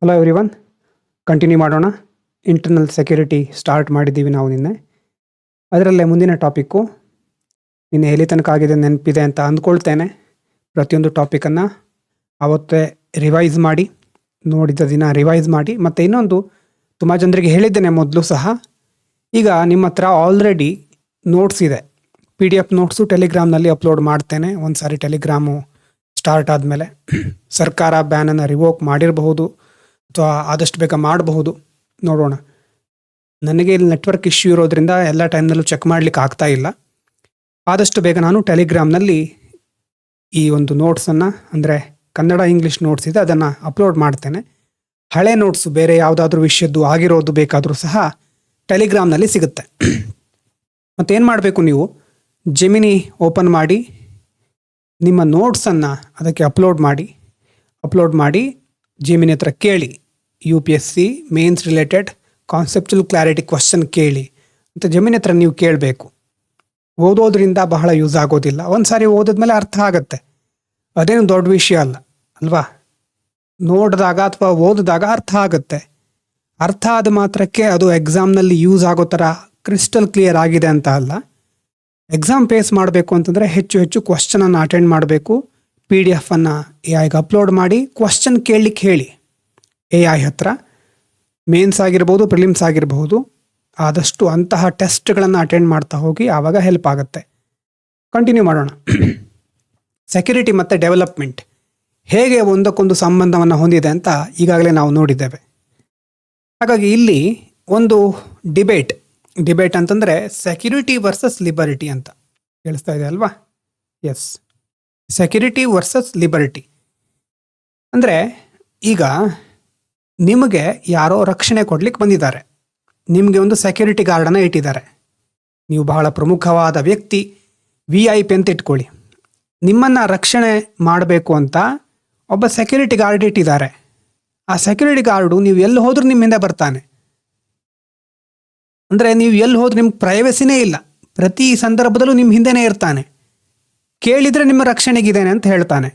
Hello everyone, continue ಮಾಡೋಣ. Internal security start ಮಾಡಿದ್ದೀವಿ ನಾವು ನಿನ್ನೆ. ಅದರಲ್ಲೇ ಮುಂದಿನ ಟಾಪಿಕ್ಕು ನಿನ್ನೆ ಎಲ್ಲಿ ತನಕ ಆಗಿದೆ ನೆನಪಿದೆ ಅಂತ ಅಂದ್ಕೊಳ್ತೇನೆ. ಪ್ರತಿಯೊಂದು ಟಾಪಿಕನ್ನು ಆವತ್ತೇ ರಿವೈಸ್ ಮಾಡಿ, ನೋಡಿದ ದಿನ ರಿವೈಸ್ ಮಾಡಿ. ಮತ್ತು ಇನ್ನೊಂದು, ತುಂಬ ಜನರಿಗೆ ಹೇಳಿದ್ದೇನೆ ಮೊದಲು ಸಹ, ಈಗ ನಿಮ್ಮ ಹತ್ರ ಆಲ್ರೆಡಿ ನೋಟ್ಸ್ ಇದೆ, PDF ನೋಟ್ಸು ಟೆಲಿಗ್ರಾಮ್ನಲ್ಲಿ ಅಪ್ಲೋಡ್ ಮಾಡ್ತೇನೆ. ಒಂದು ಸಾರಿ ಟೆಲಿಗ್ರಾಮು ಸ್ಟಾರ್ಟ್ ಆದಮೇಲೆ ಸರ್ಕಾರ ಬ್ಯಾನನ್ನು ರಿವೋಕ್ ಮಾಡಿರಬಹುದು ಅಥವಾ ಆದಷ್ಟು ಬೇಗ ಮಾಡಬಹುದು, ನೋಡೋಣ. ನನಗೆ ಇಲ್ಲಿ ನೆಟ್ವರ್ಕ್ ಇಶ್ಯೂ ಇರೋದ್ರಿಂದ ಎಲ್ಲ ಟೈಮ್ನಲ್ಲೂ ಚೆಕ್ ಮಾಡಲಿಕ್ಕೆ ಆಗ್ತಾ ಇಲ್ಲ. ಆದಷ್ಟು ಬೇಗ ನಾನು ಟೆಲಿಗ್ರಾಮ್ನಲ್ಲಿ ಈ ಒಂದು ನೋಟ್ಸನ್ನು, ಅಂದರೆ ಕನ್ನಡ ಇಂಗ್ಲೀಷ್ ನೋಟ್ಸ್ ಇದೆ, ಅದನ್ನು ಅಪ್ಲೋಡ್ ಮಾಡ್ತೇನೆ. ಹಳೆ ನೋಟ್ಸು ಬೇರೆ ಯಾವುದಾದ್ರೂ ವಿಷಯದ್ದು ಆಗಿರೋದು ಬೇಕಾದರೂ ಸಹ ಟೆಲಿಗ್ರಾಮ್ನಲ್ಲಿ ಸಿಗುತ್ತೆ. ಮತ್ತೇನು ಮಾಡಬೇಕು, ನೀವು ಜೆಮಿನಿ ಓಪನ್ ಮಾಡಿ ನಿಮ್ಮ ನೋಟ್ಸನ್ನು ಅದಕ್ಕೆ ಅಪ್ಲೋಡ್ ಮಾಡಿ ಜೆಮಿನಿ ಹತ್ರ ಕೇಳಿ, UPSC mains related conceptual clarity question ಕೇಳಿ ಅಂತ ಜೆಮಿನಿ ಹತ್ರ ನೀವು ಕೇಳಬೇಕು. ಓದೋದ್ರಿಂದ ಬಹಳ ಯೂಸ್ ಆಗೋದಿಲ್ಲ, ಒಂದು ಸಾರಿ ಓದಿದ್ಮೇಲೆ ಅರ್ಥ ಆಗುತ್ತೆ, ಅದೇನು ದೊಡ್ಡ ವಿಷಯ ಅಲ್ಲ ಅಲ್ವಾ. ನೋಡಿದಾಗ ಅಥವಾ ಓದಿದಾಗ ಅರ್ಥ ಆಗುತ್ತೆ. ಅರ್ಥ ಆದ ಮಾತ್ರಕ್ಕೆ ಅದು ಎಕ್ಸಾಮ್ನಲ್ಲಿ ಯೂಸ್ ಆಗೋ ಥರ ಕ್ರಿಸ್ಟಲ್ ಕ್ಲಿಯರ್ ಆಗಿದೆ ಅಂತ ಅಲ್ಲ. ಎಕ್ಸಾಮ್ ಫೇಸ್ ಮಾಡಬೇಕು ಅಂತಂದರೆ ಹೆಚ್ಚು ಹೆಚ್ಚು ಕ್ವಶನನ್ನು ಅಟೆಂಡ್ ಮಾಡಬೇಕು. PDF-ಅನ್ನು AI ಅಪ್ಲೋಡ್ ಮಾಡಿ ಕ್ವಶನ್ ಕೇಳಲಿಕ್ಕೆ ಹೇಳಿ AI ಹತ್ರ. ಮೇನ್ಸ್ ಆಗಿರ್ಬೋದು, ಪ್ರಿಲಿಮ್ಸ್ ಆಗಿರಬಹುದು, ಆದಷ್ಟು ಅಂತಹ ಟೆಸ್ಟ್ಗಳನ್ನು ಅಟೆಂಡ್ ಮಾಡ್ತಾ ಹೋಗಿ, ಆವಾಗ ಹೆಲ್ಪ್ ಆಗುತ್ತೆ. ಕಂಟಿನ್ಯೂ ಮಾಡೋಣ. ಸೆಕ್ಯೂರಿಟಿ ಮತ್ತು ಡೆವಲಪ್ಮೆಂಟ್ ಹೇಗೆ ಒಂದಕ್ಕೊಂದು ಸಂಬಂಧವನ್ನು ಹೊಂದಿದೆ ಅಂತ ಈಗಾಗಲೇ ನಾವು ನೋಡಿದ್ದೇವೆ. ಹಾಗಾಗಿ ಇಲ್ಲಿ ಒಂದು ಡಿಬೇಟ್ ಅಂತಂದರೆ ಸೆಕ್ಯೂರಿಟಿ ವರ್ಸಸ್ ಲಿಬರ್ಟಿ ಅಂತ ಕೇಳಿಸ್ತಾ ಇದೆ ಅಲ್ವಾ? ಎಸ್, ಸೆಕ್ಯೂರಿಟಿ ವರ್ಸಸ್ ಲಿಬರ್ಟಿ ಅಂದರೆ, ಈಗ ನಿಮಗೆ ಯಾರೋ ರಕ್ಷಣೆ ಕೊಡ್ಲಿಕ್ಕೆ ಬಂದಿದ್ದಾರೆ, ನಿಮಗೆ ಒಂದು ಸೆಕ್ಯೂರಿಟಿ ಗಾರ್ಡನ್ನು ಇಟ್ಟಿದ್ದಾರೆ. ನೀವು ಬಹಳ ಪ್ರಮುಖವಾದ ವ್ಯಕ್ತಿ, VIP ಅಂತ ಇಟ್ಕೊಳ್ಳಿ. ನಿಮ್ಮನ್ನು ರಕ್ಷಣೆ ಮಾಡಬೇಕು ಅಂತ ಒಬ್ಬ ಸೆಕ್ಯೂರಿಟಿ ಗಾರ್ಡ್ ಇಟ್ಟಿದ್ದಾರೆ. ಆ ಸೆಕ್ಯೂರಿಟಿ ಗಾರ್ಡು ನೀವು ಎಲ್ಲಿ ಹೋದ್ರೂ ನಿಮ್ಮ ಹಿಂದೆ ಬರ್ತಾನೆ. ಅಂದರೆ ನೀವು ಎಲ್ಲಿ ಹೋದ್ರೂ ನಿಮ್ಗೆ ಪ್ರೈವಸಿನೇ ಇಲ್ಲ, ಪ್ರತಿ ಸಂದರ್ಭದಲ್ಲೂ ನಿಮ್ಮ ಹಿಂದೆನೇ ಇರ್ತಾನೆ. ಕೇಳಿದರೆ ನಿಮ್ಮ ರಕ್ಷಣೆಗಿದ್ದೇನೆ ಅಂತ ಹೇಳ್ತಾನೆ.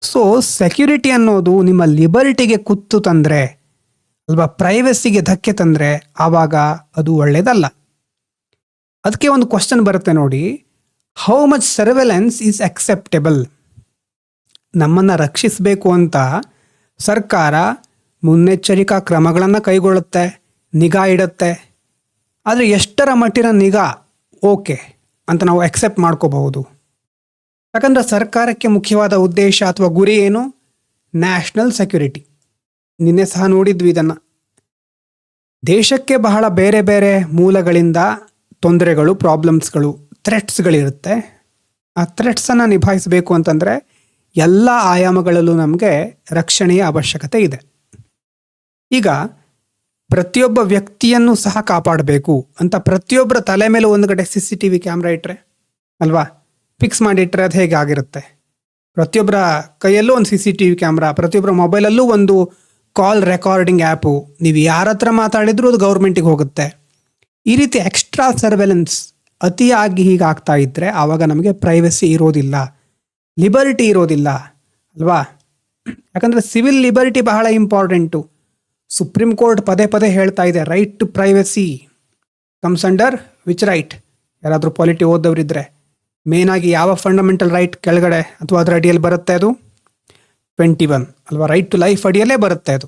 ಸೊ ಸೆಕ್ಯೂರಿಟಿ ಅನ್ನೋದು ನಿಮ್ಮ ಲಿಬರ್ಟಿಗೆ ಕುತ್ತು ತಂದರೆ ಅಲ್ವಾ, ಪ್ರೈವಸಿಗೆ ಧಕ್ಕೆ ತಂದರೆ ಆವಾಗ ಅದು ಒಳ್ಳೆಯದಲ್ಲ. ಅದಕ್ಕೆ ಒಂದು ಕ್ವಶನ್ ಬರುತ್ತೆ ನೋಡಿ, how much surveillance is acceptable? ನಮ್ಮನ್ನು ರಕ್ಷಿಸಬೇಕು ಅಂತ ಸರ್ಕಾರ ಮುನ್ನೆಚ್ಚರಿಕಾ ಕ್ರಮಗಳನ್ನು ಕೈಗೊಳ್ಳುತ್ತೆ, ನಿಗಾ ಇಡುತ್ತೆ. ಆದರೆ ಎಷ್ಟರ ಮಟ್ಟಿನ ನಿಗಾ ಓಕೆ ಅಂತ ನಾವು ಅಕ್ಸೆಪ್ಟ್ ಮಾಡ್ಕೋಬಹುದು. ಯಾಕಂದರೆ ಸರ್ಕಾರಕ್ಕೆ ಮುಖ್ಯವಾದ ಉದ್ದೇಶ ಅಥವಾ ಗುರಿ ಏನು? National security. ನಿನ್ನೆ ಸಹ ನೋಡಿದ್ವಿ ಇದನ್ನು. ದೇಶಕ್ಕೆ ಬಹಳ ಬೇರೆ ಬೇರೆ ಮೂಲಗಳಿಂದ ತೊಂದರೆಗಳು, ಪ್ರಾಬ್ಲಮ್ಸ್ಗಳು, ಥ್ರೆಟ್ಸ್ಗಳಿರುತ್ತೆ. ಆ ಥ್ರೆಟ್ಸನ್ನು ನಿಭಾಯಿಸಬೇಕು ಅಂತಂದರೆ ಎಲ್ಲ ಆಯಾಮಗಳಲ್ಲೂ ನಮಗೆ ರಕ್ಷಣೆಯ ಅವಶ್ಯಕತೆ ಇದೆ. ಈಗ ಪ್ರತಿಯೊಬ್ಬ ವ್ಯಕ್ತಿಯನ್ನು ಸಹ ಕಾಪಾಡಬೇಕು ಅಂತ ಪ್ರತಿಯೊಬ್ಬರ ತಲೆ ಮೇಲೆ ಒಂದು ಕಡೆ CCTV ಕ್ಯಾಮ್ರಾ ಇಟ್ಟರೆ ಅಲ್ವಾ, ಫಿಕ್ಸ್ ಮಾಡಿಟ್ರೆ ಅದು ಹೇಗೆ ಆಗಿರುತ್ತೆ? ಪ್ರತಿಯೊಬ್ಬರ ಕೈಯಲ್ಲೂ ಒಂದು CCTV ಕ್ಯಾಮ್ರಾ, ಪ್ರತಿಯೊಬ್ಬರ ಮೊಬೈಲಲ್ಲೂ ಒಂದು ಕಾಲ್ ರೆಕಾರ್ಡಿಂಗ್ ಆ್ಯಪು, ನೀವು ಯಾರ ಹತ್ರ ಮಾತಾಡಿದ್ರೂ ಅದು ಗೌರ್ಮೆಂಟಿಗೆ ಹೋಗುತ್ತೆ. ಈ ರೀತಿ ಎಕ್ಸ್ಟ್ರಾ ಸರ್ವೆಲೆನ್ಸ್ ಅತಿಯಾಗಿ ಹೀಗಾಗ್ತಾ ಇದ್ದರೆ ಆವಾಗ ನಮಗೆ ಪ್ರೈವಸಿ ಇರೋದಿಲ್ಲ, ಲಿಬರ್ಟಿ ಇರೋದಿಲ್ಲ ಅಲ್ವಾ. ಯಾಕಂದರೆ ಸಿವಿಲ್ ಲಿಬರ್ಟಿ ಬಹಳ ಇಂಪಾರ್ಟೆಂಟು. ಸುಪ್ರೀಂ ಕೋರ್ಟ್ ಪದೇ ಪದೇ ಹೇಳ್ತಾ ಇದೆ, right to privacy comes under which right? ಯಾರಾದರೂ ಪಾಲಿಟಿ ಓದೋರಿದ್ದರೆ ಮೇನಾಗಿ ಯಾವ ಫಂಡಮೆಂಟಲ್ ರೈಟ್ ಕೆಳಗಡೆ ಅಥವಾ ಅದರ ಅಡಿಯಲ್ಲಿ ಬರುತ್ತೆ? ಅದು 21 ಅಲ್ವಾ, ರೈಟ್ ಟು ಲೈಫ್ ಅಡಿಯಲ್ಲೇ ಬರುತ್ತೆ. ಅದು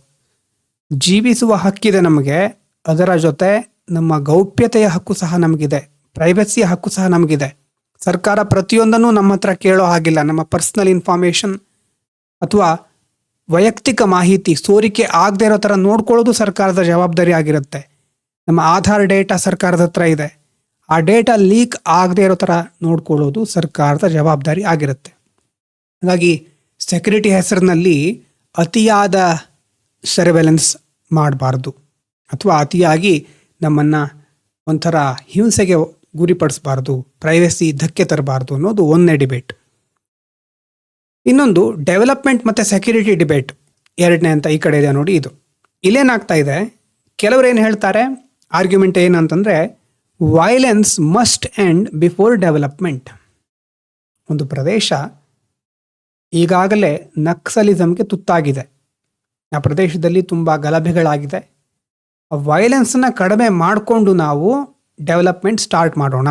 ಜೀವಿಸುವ ಹಕ್ಕಿದೆ ನಮಗೆ, ಅದರ ಜೊತೆ ನಮ್ಮ ಗೌಪ್ಯತೆಯ ಹಕ್ಕು ಸಹ ನಮಗಿದೆ, ಪ್ರೈವಸಿಯ ಹಕ್ಕು ಸಹ ನಮಗಿದೆ. ಸರ್ಕಾರ ಪ್ರತಿಯೊಂದನ್ನು ನಮ್ಮ ಹತ್ರ ಕೇಳೋ ಹಾಗಿಲ್ಲ. ನಮ್ಮ ಪರ್ಸ್ನಲ್ ಇನ್ಫಾರ್ಮೇಷನ್ ಅಥವಾ ವೈಯಕ್ತಿಕ ಮಾಹಿತಿ ಸೋರಿಕೆ ಆಗದೆ ಇರೋ ಥರ ನೋಡ್ಕೊಳ್ಳೋದು ಸರ್ಕಾರದ ಜವಾಬ್ದಾರಿ ಆಗಿರುತ್ತೆ. ನಮ್ಮ ಆಧಾರ್ ಡೇಟಾ ಸರ್ಕಾರದ ಹತ್ರ ಇದೆ, ಆ ಡೇಟಾ ಲೀಕ್ ಆಗದೆ ಇರೋ ಥರ ನೋಡ್ಕೊಳ್ಳೋದು ಸರ್ಕಾರದ ಜವಾಬ್ದಾರಿ ಆಗಿರುತ್ತೆ. ಹಾಗಾಗಿ ಸೆಕ್ಯೂರಿಟಿ ಹೆಸರಿನಲ್ಲಿ ಅತಿಯಾದ ಸರ್ವೆಲೆನ್ಸ್ ಮಾಡಬಾರ್ದು ಅಥವಾ ಅತಿಯಾಗಿ ನಮ್ಮನ್ನು ಒಂಥರ ಹಿಂಸೆಗೆ ಗುರಿಪಡಿಸಬಾರ್ದು, ಪ್ರೈವಸಿ ಧಕ್ಕೆ ತರಬಾರ್ದು ಅನ್ನೋದು ಒಂದೇ ಡಿಬೇಟ್. ಇನ್ನೊಂದು ಡೆವಲಪ್ಮೆಂಟ್ ಮತ್ತು ಸೆಕ್ಯೂರಿಟಿ ಡಿಬೇಟ್, ಎರಡನೇ ಅಂತ ಈ ಕಡೆ ಇದೆ ನೋಡಿ. ಇದು ಇಲ್ಲೇನಾಗ್ತಾ ಇದೆ, ಕೆಲವರು ಏನು ಹೇಳ್ತಾರೆ, ಆರ್ಗ್ಯುಮೆಂಟ್ ಏನಂತಂದರೆ violence must end before development. ಒಂದು ಪ್ರದೇಶ ಈಗಾಗಲೇ ನಕ್ಸಲಿಸಮ್ಗೆ ತುತ್ತಾಗಿದೆ, ಆ ಪ್ರದೇಶದಲ್ಲಿ ತುಂಬ ಗಲಭೆಗಳಾಗಿದೆ. ಆ ವೈಲೆನ್ಸನ್ನು ಕಡಿಮೆ ಮಾಡಿಕೊಂಡು ನಾವು ಡೆವಲಪ್ಮೆಂಟ್ ಸ್ಟಾರ್ಟ್ ಮಾಡೋಣ.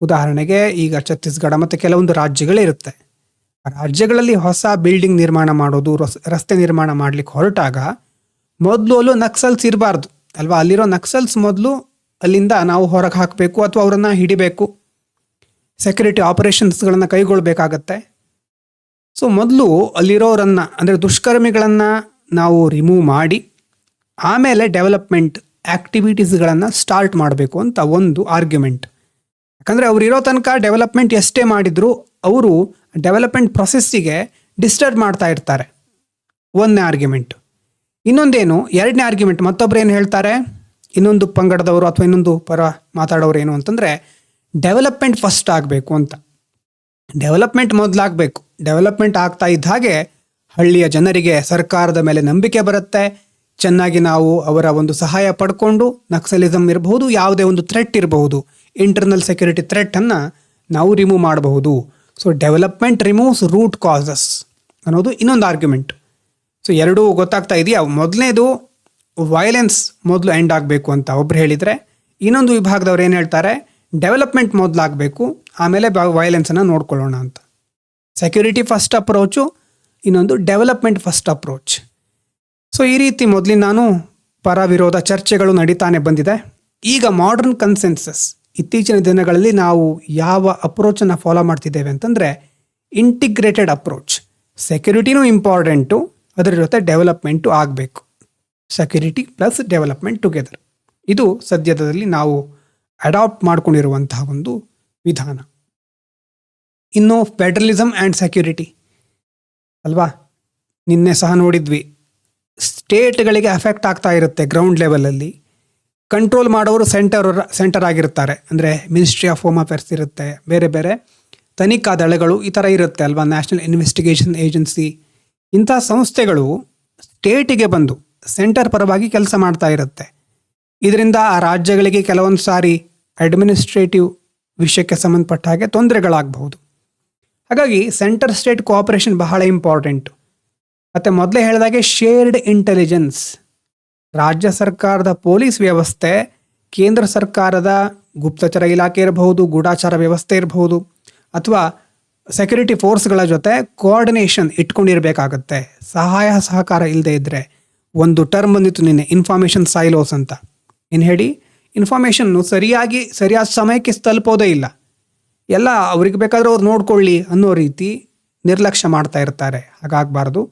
ಉದಾಹರಣೆಗೆ ಈಗ ಛತ್ತೀಸ್ಗಢ ಮತ್ತು ಕೆಲವೊಂದು ರಾಜ್ಯಗಳಿರುತ್ತೆ. ಆ ರಾಜ್ಯಗಳಲ್ಲಿ ಹೊಸ ಬಿಲ್ಡಿಂಗ್ ನಿರ್ಮಾಣ ಮಾಡೋದು, ರಸ್ತೆ ನಿರ್ಮಾಣ ಮಾಡಲಿಕ್ಕೆ ಹೊರಟಾಗ ಮೊದಲು ಅಲ್ಲೂ ನಕ್ಸಲ್ಸ್ ಇರಬಾರ್ದು ಅಲ್ವಾ. ಅಲ್ಲಿರೋ ನಕ್ಸಲ್ಸ್ ಮೊದಲು ಅಲ್ಲಿಂದ ನಾವು ಹೊರಗೆ ಹಾಕಬೇಕು ಅಥವಾ ಅವರನ್ನು ಹಿಡಿಬೇಕು, ಸೆಕ್ಯೂರಿಟಿ ಆಪರೇಷನ್ಸ್ಗಳನ್ನು ಕೈಗೊಳ್ಳಬೇಕಾಗತ್ತೆ. ಸೊ ಮೊದಲು ಅಲ್ಲಿರೋರನ್ನು ಅಂದರೆ ದುಷ್ಕರ್ಮಿಗಳನ್ನು ನಾವು ರಿಮೂವ್ ಮಾಡಿ ಆಮೇಲೆ ಡೆವಲಪ್ಮೆಂಟ್ ಆ್ಯಕ್ಟಿವಿಟೀಸ್ಗಳನ್ನು ಸ್ಟಾರ್ಟ್ ಮಾಡಬೇಕು ಅಂತ ಒಂದು ಆರ್ಗ್ಯುಮೆಂಟ್. ಯಾಕಂದರೆ ಅವ್ರು ಇರೋ ತನಕ ಡೆವಲಪ್ಮೆಂಟ್ ಎಷ್ಟೇ ಮಾಡಿದರೂ ಅವರು ಡೆವಲಪ್ಮೆಂಟ್ ಪ್ರೊಸೆಸ್ಸಿಗೆ ಡಿಸ್ಟರ್ಬ್ ಮಾಡ್ತಾ ಇರ್ತಾರೆ. ಒಂದನೇ ಆರ್ಗ್ಯುಮೆಂಟ್. ಇನ್ನೊಂದೇನು, ಎರಡನೇ ಆರ್ಗ್ಯುಮೆಂಟ್, ಮತ್ತೊಬ್ಬರು ಏನು ಹೇಳ್ತಾರೆ, ಇನ್ನೊಂದು ಪಂಗಡದವರು ಅಥವಾ ಇನ್ನೊಂದು ಪರ ಮಾತಾಡೋರು ಏನು ಅಂತಂದರೆ ಡೆವಲಪ್ಮೆಂಟ್ ಫಸ್ಟ್ ಆಗಬೇಕು ಅಂತ. ಡೆವಲಪ್ಮೆಂಟ್ ಮೊದಲಾಗಬೇಕು. ಡೆವಲಪ್ಮೆಂಟ್ ಆಗ್ತಾ ಇದ್ದ ಹಾಗೆ ಹಳ್ಳಿಯ ಜನರಿಗೆ ಸರ್ಕಾರದ ಮೇಲೆ ನಂಬಿಕೆ ಬರುತ್ತೆ. ಚೆನ್ನಾಗಿ ನಾವು ಅವರ ಒಂದು ಸಹಾಯ ಪಡ್ಕೊಂಡು ನಕ್ಸಲಿಸಮ್ ಇರಬಹುದು, ಯಾವುದೇ ಒಂದು ಥ್ರೆಟ್ ಇರಬಹುದು, ಇಂಟರ್ನಲ್ ಸೆಕ್ಯೂರಿಟಿ ಥ್ರೆಟನ್ನು ನಾವು ರಿಮೂವ್ ಮಾಡಬಹುದು. So development removes root causes ಅನ್ನೋದು ಇನ್ನೊಂದು ಆರ್ಗ್ಯುಮೆಂಟ್. ಸೊ ಎರಡೂ ಗೊತ್ತಾಗ್ತಾ ಇದೆಯಾ. ಮೊದಲನೇದು ವೈಲೆನ್ಸ್ ಮೊದಲು ಎಂಡ್ ಆಗಬೇಕು ಅಂತ ಒಬ್ರು ಹೇಳಿದರೆ, ಇನ್ನೊಂದು ವಿಭಾಗದವ್ರು ಏನು ಹೇಳ್ತಾರೆ, ಡೆವಲಪ್ಮೆಂಟ್ ಮೊದಲಾಗಬೇಕು ಆಮೇಲೆ ವೈಲೆನ್ಸನ್ನು ನೋಡ್ಕೊಳ್ಳೋಣ ಅಂತ. ಸೆಕ್ಯೂರಿಟಿ ಫಸ್ಟ್ ಅಪ್ರೋಚು, ಇನ್ನೊಂದು ಡೆವಲಪ್ಮೆಂಟ್ ಫಸ್ಟ್ ಅಪ್ರೋಚ್. ಸೊ ಈ ರೀತಿ ಮೊದಲಿಂದಾನು ಪರ ವಿರೋಧ ಚರ್ಚೆಗಳು ನಡೀತಾನೆ ಬಂದಿದೆ. ಈಗ ಮಾಡರ್ನ್ ಕನ್ಸೆನ್ಸಸ್, ಇತ್ತೀಚಿನ ದಿನಗಳಲ್ಲಿ ನಾವು ಯಾವ ಅಪ್ರೋಚನ್ನು ಫಾಲೋ ಮಾಡ್ತಿದ್ದೇವೆ ಅಂತಂದರೆ ಇಂಟಿಗ್ರೇಟೆಡ್ ಅಪ್ರೋಚ್. ಸೆಕ್ಯೂರಿಟಿನೂ ಇಂಪಾರ್ಟೆಂಟು, ಅದರ ಜೊತೆ ಡೆವಲಪ್ಮೆಂಟು ಆಗಬೇಕು. Security plus development together. ಇದು ಸದ್ಯದಲ್ಲಿ ನಾವು ಅಡಾಪ್ಟ್ ಮಾಡ್ಕೊಂಡಿರುವಂತಹ ಒಂದು ವಿಧಾನ. ಇನ್ನು ಫೆಡರಲಿಸಮ್ ಆ್ಯಂಡ್ ಸೆಕ್ಯೂರಿಟಿ ಅಲ್ವಾ, ನಿನ್ನೆ ಸಹ ನೋಡಿದ್ವಿ. ಸ್ಟೇಟ್ಗಳಿಗೆ ಅಫೆಕ್ಟ್ ಆಗ್ತಾ ಇರುತ್ತೆ ಗ್ರೌಂಡ್ ಲೆವೆಲಲ್ಲಿ. ಕಂಟ್ರೋಲ್ ಮಾಡೋರು ಸೆಂಟರ್ ಆಗಿರ್ತಾರೆ, ಅಂದರೆ ಮಿನಿಸ್ಟ್ರಿ ಆಫ್ ಹೋಮ್ ಅಫೇರ್ಸ್ ಇರುತ್ತೆ, ಬೇರೆ ಬೇರೆ ತನಿಖಾ ದಳಗಳು ಈ ಥರ ಇರುತ್ತೆ ಅಲ್ವಾ, ನ್ಯಾಷನಲ್ ಇನ್ವೆಸ್ಟಿಗೇಷನ್ ಏಜೆನ್ಸಿ. ಇಂಥ ಸಂಸ್ಥೆಗಳು ಸ್ಟೇಟಿಗೆ ಬಂದು ಸೆಂಟರ್ ಪರವಾಗಿ ಕೆಲಸ ಮಾಡ್ತಾ ಇರುತ್ತೆ. ಇದರಿಂದ ಆ ರಾಜ್ಯಗಳಿಗೆ ಕೆಲವೊಂದು ಸಾರಿ ಅಡ್ಮಿನಿಸ್ಟ್ರೇಟಿವ್ ವಿಷಯಕ್ಕೆ ಸಂಬಂಧಪಟ್ಟ ಹಾಗೆ ತೊಂದರೆಗಳಾಗಬಹುದು. ಹಾಗಾಗಿ ಸೆಂಟರ್ ಸ್ಟೇಟ್ ಕೋಆಪರೇಷನ್ ಬಹಳ ಇಂಪಾರ್ಟೆಂಟು. ಮತ್ತು ಮೊದಲೇ ಹೇಳಿದಾಗೆ ಶೇರ್ಡ್ ಇಂಟೆಲಿಜೆನ್ಸ್, ರಾಜ್ಯ ಸರ್ಕಾರದ ಪೊಲೀಸ್ ವ್ಯವಸ್ಥೆ, ಕೇಂದ್ರ ಸರ್ಕಾರದ ಗುಪ್ತಚರ ಇಲಾಖೆ ಇರಬಹುದು, ಗೂಢಾಚಾರ ವ್ಯವಸ್ಥೆ ಇರಬಹುದು, ಅಥವಾ ಸೆಕ್ಯೂರಿಟಿ ಫೋರ್ಸ್ಗಳ ಜೊತೆ ಕೋಆರ್ಡಿನೇಷನ್ ಇಟ್ಕೊಂಡಿರಬೇಕಾಗತ್ತೆ. ಸಹಾಯ ಸಹಕಾರ ಇಲ್ಲದೆ ಇದ್ದರೆ, ಒಂದು ಟರ್ಮ್ ಬಂದಿತ್ತು ನಿನ್ನೆ, ಇನ್ಫಾರ್ಮೇಷನ್ ಸೈಲೋಸ್ ಅಂತ. ಏನು ಹೇಳಿ, ಇನ್ಫಾರ್ಮೇಷನ್ನು ಸರಿಯಾದ ಸಮಯಕ್ಕೆ ತಲುಪೋದೇ ಇಲ್ಲ, ಎಲ್ಲ ಅವ್ರಿಗೆ ಬೇಕಾದರೂ ಅವ್ರು ನೋಡ್ಕೊಳ್ಳಿ ಅನ್ನೋ ರೀತಿ ನಿರ್ಲಕ್ಷ್ಯ ಮಾಡ್ತಾ ಇರ್ತಾರೆ. ಹಾಗಾಗಬಾರ್ದು.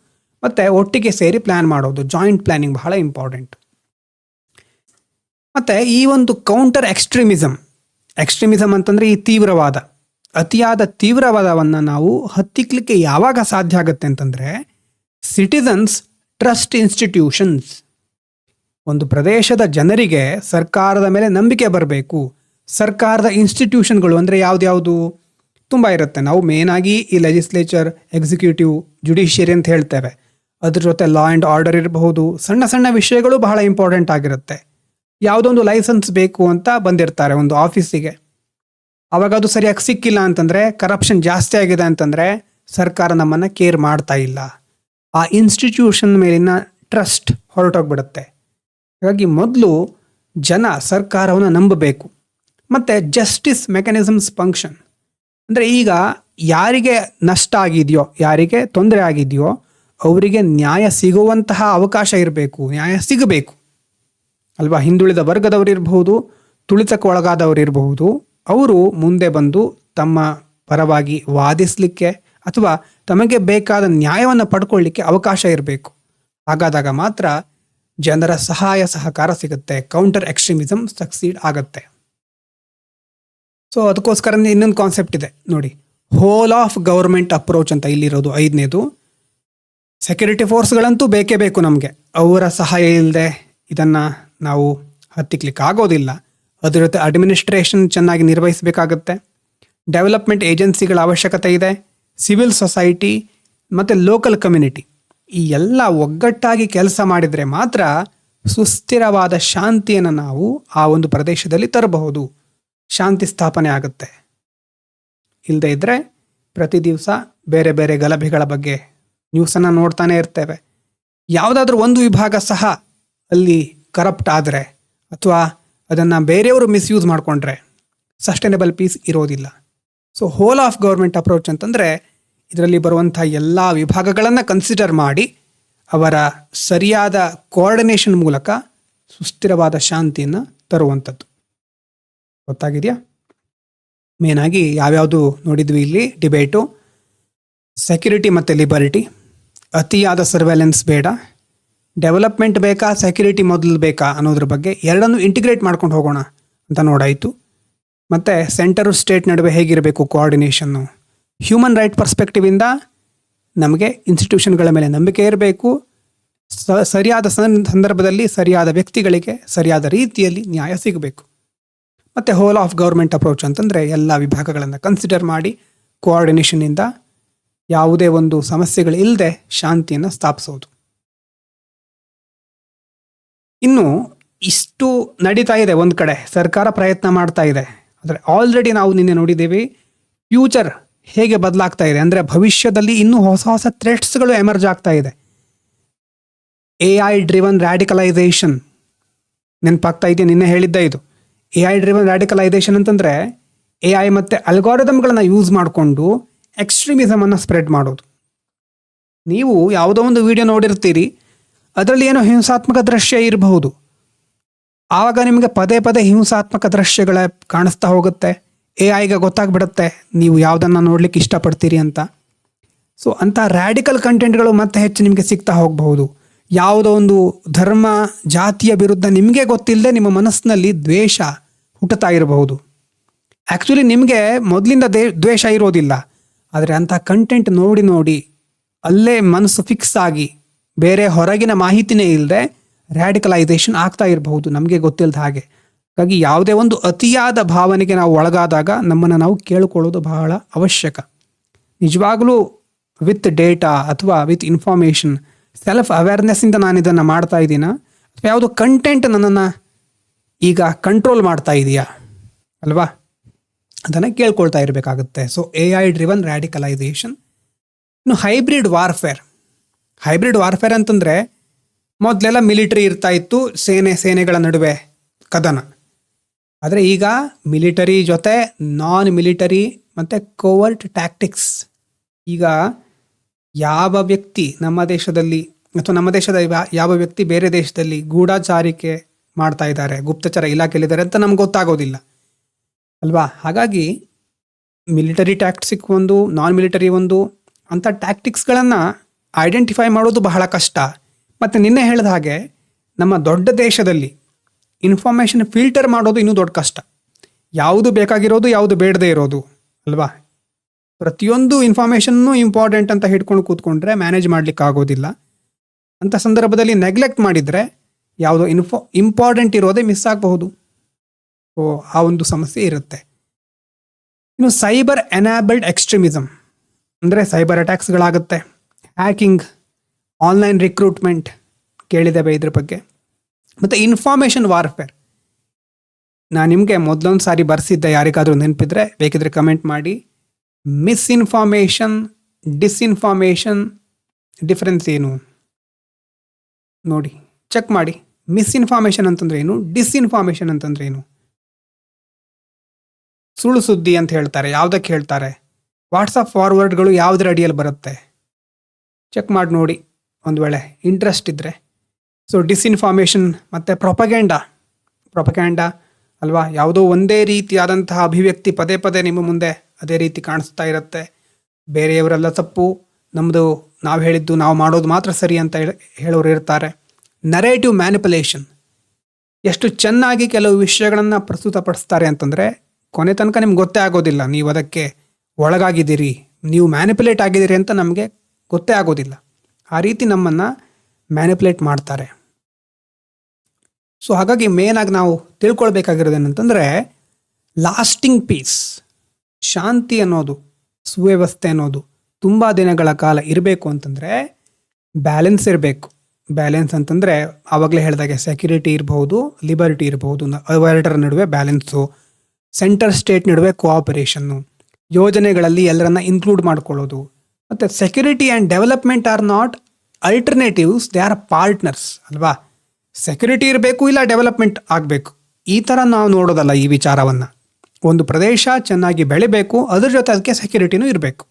ಮತ್ತು ಒಟ್ಟಿಗೆ ಸೇರಿ ಪ್ಲ್ಯಾನ್ ಮಾಡೋದು, ಜಾಯಿಂಟ್ ಪ್ಲ್ಯಾನಿಂಗ್ ಬಹಳ ಇಂಪಾರ್ಟೆಂಟ್. ಮತ್ತು ಈ ಒಂದು ಕೌಂಟರ್ ಎಕ್ಸ್ಟ್ರೀಮಿಸಮ್ ಅಂತಂದರೆ ಈ ತೀವ್ರವಾದ, ಅತಿಯಾದ ತೀವ್ರವಾದವನ್ನು ನಾವು ಹತ್ತಿಕ್ಕಲಿಕ್ಕೆ ಯಾವಾಗ ಸಾಧ್ಯ ಆಗುತ್ತೆ ಅಂತಂದರೆ ಸಿಟಿಸನ್ಸ್ ಟ್ರಸ್ಟ್ ಇನ್ಸ್ಟಿಟ್ಯೂಷನ್ಸ್. ಒಂದು ಪ್ರದೇಶದ ಜನರಿಗೆ ಸರ್ಕಾರದ ಮೇಲೆ ನಂಬಿಕೆ ಬರಬೇಕು. ಸರ್ಕಾರದ ಇನ್ಸ್ಟಿಟ್ಯೂಷನ್ಗಳು ಅಂದರೆ ಯಾವ್ದು ತುಂಬ ಇರುತ್ತೆ. ನಾವು ಮೇನಾಗಿ ಈ ಲೆಜಿಸ್ಲೇಚರ್, ಎಕ್ಸಿಕ್ಯೂಟಿವ್, ಜುಡಿಷಿಯರಿ ಅಂತ ಹೇಳ್ತೇವೆ. ಅದ್ರ ಜೊತೆ ಲಾ ಆ್ಯಂಡ್ ಆರ್ಡರ್ ಇರಬಹುದು. ಸಣ್ಣ ಸಣ್ಣ ವಿಷಯಗಳು ಬಹಳ ಇಂಪಾರ್ಟೆಂಟ್ ಆಗಿರುತ್ತೆ. ಯಾವುದೊಂದು ಲೈಸೆನ್ಸ್ ಬೇಕು ಅಂತ ಬಂದಿರ್ತಾರೆ ಒಂದು ಆಫೀಸಿಗೆ, ಆವಾಗ ಅದು ಸರಿಯಾಗಿ ಸಿಕ್ಕಿಲ್ಲ ಅಂತಂದರೆ, ಕರಪ್ಷನ್ ಜಾಸ್ತಿ ಆಗಿದೆ ಅಂತಂದರೆ ಸರ್ಕಾರ ನಮ್ಮನ್ನು ಕೇರ್ ಮಾಡ್ತಾ ಇಲ್ಲ. ಆ ಇನ್ಸ್ಟಿಟ್ಯೂಷನ್ ಮೇಲಿನ ಟ್ರಸ್ಟ್ ಹೊರಟೋಗ್ಬಿಡುತ್ತೆ. ಹಾಗಾಗಿ ಮೊದಲು ಜನ ಸರ್ಕಾರವನ್ನು ನಂಬಬೇಕು. ಮತ್ತು ಜಸ್ಟಿಸ್ ಮೆಕ್ಯಾನಿಸಮ್ಸ್ ಫಂಕ್ಷನ್ ಅಂದರೆ, ಈಗ ಯಾರಿಗೆ ನಷ್ಟ ಆಗಿದೆಯೋ, ಯಾರಿಗೆ ತೊಂದರೆ ಆಗಿದೆಯೋ ಅವರಿಗೆ ನ್ಯಾಯ ಸಿಗುವಂತಹ ಅವಕಾಶ ಇರಬೇಕು, ನ್ಯಾಯ ಸಿಗಬೇಕು ಅಲ್ವಾ. ಹಿಂದುಳಿದ ವರ್ಗದವರಿರ್ಬಹುದು, ತುಳಿತಕ್ಕೆ ಒಳಗಾದವರಿರಬಹುದು, ಅವರು ಮುಂದೆ ಬಂದು ತಮ್ಮ ಪರವಾಗಿ ವಾದಿಸಲಿಕ್ಕೆ ಅಥವಾ ತಮಗೆ ಬೇಕಾದ ನ್ಯಾಯವನ್ನು ಪಡ್ಕೊಳ್ಳಿಕ್ಕೆ ಅವಕಾಶ ಇರಬೇಕು. ಹಾಗಾದಾಗ ಮಾತ್ರ ಜನರ ಸಹಾಯ ಸಹಕಾರ ಸಿಗುತ್ತೆ, ಕೌಂಟರ್ ಎಕ್ಸ್ಟ್ರೀಮಿಸಮ್ ಸಕ್ಸೀಡ್ ಆಗತ್ತೆ. ಸೊ ಅದಕ್ಕೋಸ್ಕರ ಇನ್ನೊಂದು ಕಾನ್ಸೆಪ್ಟ್ ಇದೆ ನೋಡಿ, ಹೋಲ್ ಆಫ್ ಗೌರ್ಮೆಂಟ್ ಅಪ್ರೋಚ್ ಅಂತ ಇಲ್ಲಿರೋದು 5ನೇದು. ಸೆಕ್ಯೂರಿಟಿ ಫೋರ್ಸ್ಗಳಂತೂ ಬೇಕೇ ಬೇಕು ನಮಗೆ, ಅವರ ಸಹಾಯ ಇಲ್ಲದೆ ಇದನ್ನು ನಾವು ಹತ್ತಿಕ್ಲಿಕ್ಕೆ ಆಗೋದಿಲ್ಲ. ಅದ್ರ ಜೊತೆ ಅಡ್ಮಿನಿಸ್ಟ್ರೇಷನ್ ಚೆನ್ನಾಗಿ ನಿರ್ವಹಿಸಬೇಕಾಗತ್ತೆ. ಡೆವಲಪ್ಮೆಂಟ್ ಏಜೆನ್ಸಿಗಳ ಅವಶ್ಯಕತೆ ಇದೆ, ಸಿವಿಲ್ ಸೊಸೈಟಿ ಮತ್ತು ಲೋಕಲ್ ಕಮ್ಯುನಿಟಿ. ಈ ಎಲ್ಲ ಒಗ್ಗಟ್ಟಾಗಿ ಕೆಲಸ ಮಾಡಿದರೆ ಮಾತ್ರ ಸುಸ್ಥಿರವಾದ ಶಾಂತಿಯನ್ನು ನಾವು ಆ ಒಂದು ಪ್ರದೇಶದಲ್ಲಿ ತರಬಹುದು, ಶಾಂತಿ ಸ್ಥಾಪನೆ ಆಗುತ್ತೆ. ಇಲ್ಲದೆ ಇದ್ದರೆ ಪ್ರತಿ ದಿವಸ ಬೇರೆ ಬೇರೆ ಗಲಭೆಗಳ ಬಗ್ಗೆ ನ್ಯೂಸನ್ನು ನೋಡ್ತಾನೆ ಇರ್ತೇವೆ. ಯಾವುದಾದ್ರೂ ಒಂದು ವಿಭಾಗ ಸಹ ಅಲ್ಲಿ ಕರಪ್ಟ್ ಆದರೆ ಅಥವಾ ಅದನ್ನು ಬೇರೆಯವರು ಮಿಸ್ಯೂಸ್ ಮಾಡಿಕೊಂಡ್ರೆ ಸಸ್ಟೈನಬಲ್ ಪೀಸ್ ಇರೋದಿಲ್ಲ. So whole of government approach ಅಂತಂದರೆ ಇದರಲ್ಲಿ ಬರುವಂಥ ಎಲ್ಲ ವಿಭಾಗಗಳನ್ನು ಕನ್ಸಿಡರ್ ಮಾಡಿ ಅವರ ಸರಿಯಾದ ಕೋಆರ್ಡಿನೇಷನ್ ಮೂಲಕ ಸುಸ್ಥಿರವಾದ ಶಾಂತಿಯನ್ನು ತರುವಂಥದ್ದು. ಗೊತ್ತಾಗಿದೆಯಾ? ಮೇನಾಗಿ ಯಾವ್ಯಾವುದು ನೋಡಿದ್ವಿ ಇಲ್ಲಿ ಡಿಬೇಟು, ಸೆಕ್ಯುರಿಟಿ ಮತ್ತು ಲಿಬರ್ಟಿ, ಅತಿಯಾದ ಸರ್ವೆಲೆನ್ಸ್ ಬೇಡ, ಡೆವಲಪ್ಮೆಂಟ್ ಬೇಕಾ ಸೆಕ್ಯುರಿಟಿ ಮೊದಲು ಬೇಕಾ ಅನ್ನೋದ್ರ ಬಗ್ಗೆ ಎರಡನ್ನೂ ಇಂಟಿಗ್ರೇಟ್ ಮಾಡ್ಕೊಂಡು ಹೋಗೋಣ ಅಂತ ನೋಡಾಯಿತು. ಮತ್ತು ಸೆಂಟರು ಸ್ಟೇಟ್ ನಡುವೆ ಹೇಗಿರಬೇಕು ಕೋಆರ್ಡಿನೇಷನ್ನು, ಹ್ಯೂಮನ್ ರೈಟ್ ಪರ್ಸ್ಪೆಕ್ಟಿವಿಂದ ನಮಗೆ ಇನ್ಸ್ಟಿಟ್ಯೂಷನ್ಗಳ ಮೇಲೆ ನಂಬಿಕೆ ಇರಬೇಕು, ಸರಿಯಾದ ಸಂದರ್ಭದಲ್ಲಿ ಸರಿಯಾದ ವ್ಯಕ್ತಿಗಳಿಗೆ ಸರಿಯಾದ ರೀತಿಯಲ್ಲಿ ನ್ಯಾಯ ಸಿಗಬೇಕು. ಮತ್ತು ಹೋಲ್ ಆಫ್ ಗೌರ್ಮೆಂಟ್ ಅಪ್ರೋಚ್ ಅಂತಂದರೆ ಎಲ್ಲ ವಿಭಾಗಗಳನ್ನು ಕನ್ಸಿಡರ್ ಮಾಡಿ ಕೋಆರ್ಡಿನೇಷನ್ನಿಂದ ಯಾವುದೇ ಒಂದು ಸಮಸ್ಯೆಗಳಿಲ್ಲದೆ ಶಾಂತಿಯನ್ನು ಸ್ಥಾಪಿಸೋದು. ಇನ್ನು ಇಷ್ಟು ನಡೀತಾ ಇದೆ, ಒಂದು ಕಡೆ ಸರ್ಕಾರ ಪ್ರಯತ್ನ ಮಾಡ್ತಾ ಇದೆ. ಆದರೆ ಆಲ್ರೆಡಿ ನಾವು ನಿನ್ನೆ ನೋಡಿದ್ದೀವಿ ಫ್ಯೂಚರ್ ಹೇಗೆ ಬದಲಾಗ್ತಾ ಇದೆ, ಅಂದರೆ ಭವಿಷ್ಯದಲ್ಲಿ ಇನ್ನೂ ಹೊಸ ಹೊಸ ಥ್ರೆಟ್ಸ್ಗಳು ಎಮರ್ಜ್ ಆಗ್ತಾ ಇದೆ. AI ಡ್ರಿವನ್ ರ್ಯಾಡಿಕಲೈಸೇಷನ್ ನೆನಪಾಗ್ತಾ ಇದೆಯಾ? ನಿನ್ನೆ ಹೇಳಿದ್ದೆ ಇದು. AI ಡ್ರಿವನ್ ರ್ಯಾಡಿಕಲೈಸೇಷನ್ ಅಂತಂದರೆ AI ಮತ್ತು ಅಲ್ಗಾರಿದಮ್ಗಳನ್ನು ಯೂಸ್ ಮಾಡಿಕೊಂಡು ಎಕ್ಸ್ಟ್ರೀಮಿಸಮನ್ನು ಸ್ಪ್ರೆಡ್ ಮಾಡೋದು. ನೀವು ಯಾವುದೋ ಒಂದು ವಿಡಿಯೋ ನೋಡಿರ್ತೀರಿ, ಅದರಲ್ಲಿ ಏನೋ ಹಿಂಸಾತ್ಮಕ ದೃಶ್ಯ ಇರಬಹುದು, ಆವಾಗ ನಿಮಗೆ ಪದೇ ಪದೇ ಹಿಂಸಾತ್ಮಕ ದೃಶ್ಯಗಳ ಕಾಣಿಸ್ತಾ ಹೋಗುತ್ತೆ. AIಗೆ ಗೊತ್ತಾಗ್ಬಿಡುತ್ತೆ ನೀವು ಯಾವುದನ್ನು ನೋಡ್ಲಿಕ್ಕೆ ಇಷ್ಟಪಡ್ತೀರಿ ಅಂತ. ಸೊ ಅಂಥ ರ್ಯಾಡಿಕಲ್ ಕಂಟೆಂಟ್ಗಳು ಮತ್ತೆ ಹೆಚ್ಚು ನಿಮಗೆ ಸಿಗ್ತಾ ಹೋಗಬಹುದು. ಯಾವುದೋ ಒಂದು ಧರ್ಮ ಜಾತಿಯ ವಿರುದ್ಧ ನಿಮಗೆ ಗೊತ್ತಿಲ್ಲದೆ ನಿಮ್ಮ ಮನಸ್ಸಿನಲ್ಲಿ ದ್ವೇಷ ಹುಟ್ಟುತ್ತಾ ಇರಬಹುದು. ಆ್ಯಕ್ಚುಲಿ ನಿಮಗೆ ಮೊದಲಿಂದ ದ್ವೇಷ ಇರೋದಿಲ್ಲ, ಆದರೆ ಅಂಥ ಕಂಟೆಂಟ್ ನೋಡಿ ನೋಡಿ ಅಲ್ಲೇ ಮನಸ್ಸು ಫಿಕ್ಸ್ ಆಗಿ ಬೇರೆ ಹೊರಗಿನ ಮಾಹಿತಿನೇ ಇಲ್ಲದೆ ರ್ಯಾಡಿಕಲೈಸೇಷನ್ ಆಗ್ತಾ ಇರಬಹುದು ನಮಗೆ ಗೊತ್ತಿಲ್ಲದ ಹಾಗೆ. ಹಾಗಾಗಿ ಯಾವುದೇ ಒಂದು ಅತಿಯಾದ ಭಾವನೆಗೆ ನಾವು ಒಳಗಾದಾಗ ನಮ್ಮನ್ನು ನಾವು ಕೇಳಿಕೊಳ್ಳೋದು ಬಹಳ ಅವಶ್ಯಕ. ನಿಜವಾಗಲೂ ವಿತ್ ಡೇಟಾ ಅಥವಾ ವಿತ್ ಇನ್ಫಾರ್ಮೇಷನ್ ಸೆಲ್ಫ್ ಅವೇರ್ನೆಸ್ಸಿಂದ ನಾನು ಇದನ್ನು ಮಾಡ್ತಾ ಇದ್ದೀನ, ಅಥವಾ ಯಾವುದೋ ಕಂಟೆಂಟ್ ನನ್ನನ್ನು ಈಗ ಕಂಟ್ರೋಲ್ ಮಾಡ್ತಾ ಇದೆಯಾ ಅಲ್ವಾ, ಅದನ್ನು ಕೇಳ್ಕೊಳ್ತಾ ಇರಬೇಕಾಗುತ್ತೆ. So AI driven radicalisation. ಇನ್ನು ಹೈಬ್ರಿಡ್ ವಾರ್ಫೇರ್ ಅಂತಂದರೆ ಮೊದಲೆಲ್ಲ ಮಿಲಿಟರಿ ಇರ್ತಾ ಇತ್ತು, ಸೇನೆಗಳ ನಡುವೆ ಕದನ. ಆದರೆ ಈಗ ಮಿಲಿಟರಿ ಜೊತೆ ನಾನ್ ಮಿಲಿಟರಿ ಮತ್ತು ಕೋವರ್ಟ್ ಟ್ಯಾಕ್ಟಿಕ್ಸ್. ಈಗ ಯಾವ ವ್ಯಕ್ತಿ ನಮ್ಮ ದೇಶದಲ್ಲಿ ಅಥವಾ ನಮ್ಮ ದೇಶದ ಯಾವ ವ್ಯಕ್ತಿ ಬೇರೆ ದೇಶದಲ್ಲಿ ಗೂಢಚಾರಿಕೆ ಮಾಡ್ತಾ ಇದ್ದಾರೆ, ಗುಪ್ತಚರ ಇಲಾಖೆಯಲ್ಲಿದ್ದಾರೆ ಅಂತ ನಮ್ಗೆ ಗೊತ್ತಾಗೋದಿಲ್ಲ ಅಲ್ವಾ. ಹಾಗಾಗಿ ಮಿಲಿಟರಿ ಟ್ಯಾಕ್ಟಿಕ್ಸ್ ಒಂದು, ನಾನ್ ಮಿಲಿಟರಿ ಒಂದು, ಅಂಥ ಟ್ಯಾಕ್ಟಿಕ್ಸ್ಗಳನ್ನು ಐಡೆಂಟಿಫೈ ಮಾಡೋದು ಬಹಳ ಕಷ್ಟ. ಮತ್ತು ನಿನ್ನೆ ಹೇಳಿದ ಹಾಗೆ ನಮ್ಮ ದೊಡ್ಡ ದೇಶದಲ್ಲಿ ಇನ್ಫಾರ್ಮೇಷನ್ ಫಿಲ್ಟರ್ ಮಾಡೋದು ಇನ್ನೂ ದೊಡ್ಡ ಕಷ್ಟ. ಯಾವುದು ಬೇಕಾಗಿರೋದು, ಯಾವುದು ಬೇಡದೇ ಇರೋದು ಅಲ್ವಾ. ಪ್ರತಿಯೊಂದು ಇನ್ಫಾರ್ಮೇಷನ್ನು ಇಂಪಾರ್ಟೆಂಟ್ ಅಂತ ಹಿಡ್ಕೊಂಡು ಕೂತ್ಕೊಂಡ್ರೆ ಮ್ಯಾನೇಜ್ ಮಾಡಲಿಕ್ಕೆ ಆಗೋದಿಲ್ಲ. ಅಂಥ ಸಂದರ್ಭದಲ್ಲಿ ನೆಗ್ಲೆಕ್ಟ್ ಮಾಡಿದರೆ ಯಾವುದೋ ಇಂಪಾರ್ಟೆಂಟ್ ಇರೋದೇ ಮಿಸ್ ಆಗಬಹುದು. ಸೊ ಆ ಒಂದು ಸಮಸ್ಯೆ ಇರುತ್ತೆ. ಇನ್ನು ಸೈಬರ್ ಎನೇಬಲ್ಡ್ ಎಕ್ಸ್ಟ್ರೀಮಿಸಮ್ ಅಂದರೆ ಸೈಬರ್ ಅಟ್ಯಾಕ್ಸ್ಗಳಾಗುತ್ತೆ, ಹ್ಯಾಕಿಂಗ್, ಆನ್ಲೈನ್ ರಿಕ್ರೂಟ್ಮೆಂಟ್ ಕೇಳಿದ್ದೇವೆ ಇದ್ರ ಬಗ್ಗೆ. ಮತ್ತು ಇನ್ಫಾರ್ಮೇಷನ್ ವಾರ್ಫೇರ್ ನಾನು ನಿಮಗೆ ಮೊದಲೊಂದು ಸಾರಿ ಬರ್ಸಿದ್ದೆ, ಯಾರಿಗಾದರೂ ನೆನಪಿದ್ರೆ ಬೇಕಿದ್ರೆ ಕಮೆಂಟ್ ಮಾಡಿ. ಮಿಸ್ಇನ್ಫಾರ್ಮೇಷನ್, ಡಿಸ್ಇನ್ಫಾರ್ಮೇಷನ್ ಡಿಫ್ರೆನ್ಸ್ ಏನು ನೋಡಿ, ಚೆಕ್ ಮಾಡಿ. ಮಿಸ್ಇನ್ಫಾರ್ಮೇಷನ್ ಅಂತಂದ್ರೆ ಏನು, ಡಿಸ್ಇನ್ಫಾರ್ಮೇಷನ್ ಅಂತಂದ್ರೆ ಏನು. ಸುಳ್ಳು ಸುದ್ದಿ ಅಂತ ಹೇಳ್ತಾರೆ, ಯಾವುದಕ್ಕೆ ಹೇಳ್ತಾರೆ? ವಾಟ್ಸಪ್ ಫಾರ್ವರ್ಡ್ಗಳು ಯಾವುದರ ಅಡಿಯಲ್ಲಿ ಬರುತ್ತೆ ಚೆಕ್ ಮಾಡಿ ನೋಡಿ ಒಂದು ವೇಳೆ ಇಂಟ್ರೆಸ್ಟ್ ಇದ್ದರೆ. ಸೊ ಡಿಸ್ಇನ್ಫಾರ್ಮೇಷನ್ ಮತ್ತು ಪ್ರೊಪಗ್ಯಾಂಡಾ ಅಲ್ವಾ, ಯಾವುದೋ ಒಂದೇ ರೀತಿಯಾದಂತಹ ಅಭಿವ್ಯಕ್ತಿ ಪದೇ ಪದೇ ನಿಮ್ಮ ಮುಂದೆ ಅದೇ ರೀತಿ ಕಾಣಿಸ್ತಾ ಇರುತ್ತೆ. ಬೇರೆಯವರೆಲ್ಲ ತಪ್ಪು, ನಮ್ಮದು ನಾವು ಹೇಳಿದ್ದು ನಾವು ಮಾಡೋದು ಮಾತ್ರ ಸರಿ ಅಂತ ಹೇಳೋರು ಇರ್ತಾರೆ. ನರೇಟಿವ್ ಮ್ಯಾನಿಪುಲೇಷನ್, ಎಷ್ಟು ಚೆನ್ನಾಗಿ ಕೆಲವು ವಿಷಯಗಳನ್ನು ಪ್ರಸ್ತುತಪಡಿಸ್ತಾರೆ ಅಂತಂದರೆ ಕೊನೆ ತನಕ ನಿಮ್ಗೆ ಗೊತ್ತೇ ಆಗೋದಿಲ್ಲ ನೀವು ಅದಕ್ಕೆ ಒಳಗಾಗಿದ್ದೀರಿ, ನೀವು ಮ್ಯಾನಿಪುಲೇಟ್ ಆಗಿದ್ದೀರಿ ಅಂತ ನಮಗೆ ಗೊತ್ತೇ ಆಗೋದಿಲ್ಲ. ಆ ರೀತಿ ನಮ್ಮನ್ನು ಮ್ಯಾನಿಪುಲೇಟ್ ಮಾಡ್ತಾರೆ. ಸೊ ಹಾಗಾಗಿ ಮೇನಾಗಿ ನಾವು ತಿಳ್ಕೊಳ್ಬೇಕಾಗಿರೋದೇನಂತಂದರೆ ಲಾಸ್ಟಿಂಗ್ ಪೀಸ್, ಶಾಂತಿ ಅನ್ನೋದು, ಸುವ್ಯವಸ್ಥೆ ಅನ್ನೋದು ತುಂಬ ದಿನಗಳ ಕಾಲ ಇರಬೇಕು ಅಂತಂದರೆ ಬ್ಯಾಲೆನ್ಸ್ ಇರಬೇಕು. ಬ್ಯಾಲೆನ್ಸ್ ಅಂತಂದರೆ ಆವಾಗಲೇ ಹೇಳಿದಾಗೆ ಸೆಕ್ಯುರಿಟಿ ಇರಬಹುದು, ಲಿಬರ್ಟಿ ಇರಬಹುದು, ಅವೆರಡರ ನಡುವೆ ಬ್ಯಾಲೆನ್ಸು, ಸೆಂಟರ್ ಸ್ಟೇಟ್ ನಡುವೆ ಕೋಆಪರೇಷನ್ನು, ಯೋಜನೆಗಳಲ್ಲಿ ಎಲ್ಲರನ್ನ ಇನ್ಕ್ಲೂಡ್ ಮಾಡ್ಕೊಳ್ಳೋದು. ಮತ್ತು security and development are not alternatives they are partners ಅಲ್ವಾ. ಸೆಕ್ಯೂರಿಟಿ ಇರಬೇಕು, ಇಲ್ಲ ಡೆವಲಪ್ಮೆಂಟ್ ಆಗಬೇಕು, ಈ ಥರ ನಾವು ನೋಡೋದಲ್ಲ ಈ ವಿಚಾರವನ್ನು. ಒಂದು ಪ್ರದೇಶ ಚೆನ್ನಾಗಿ ಬೆಳಿಬೇಕು, ಅದ್ರ ಜೊತೆ ಅದಕ್ಕೆ ಸೆಕ್ಯೂರಿಟಿನೂ ಇರಬೇಕು.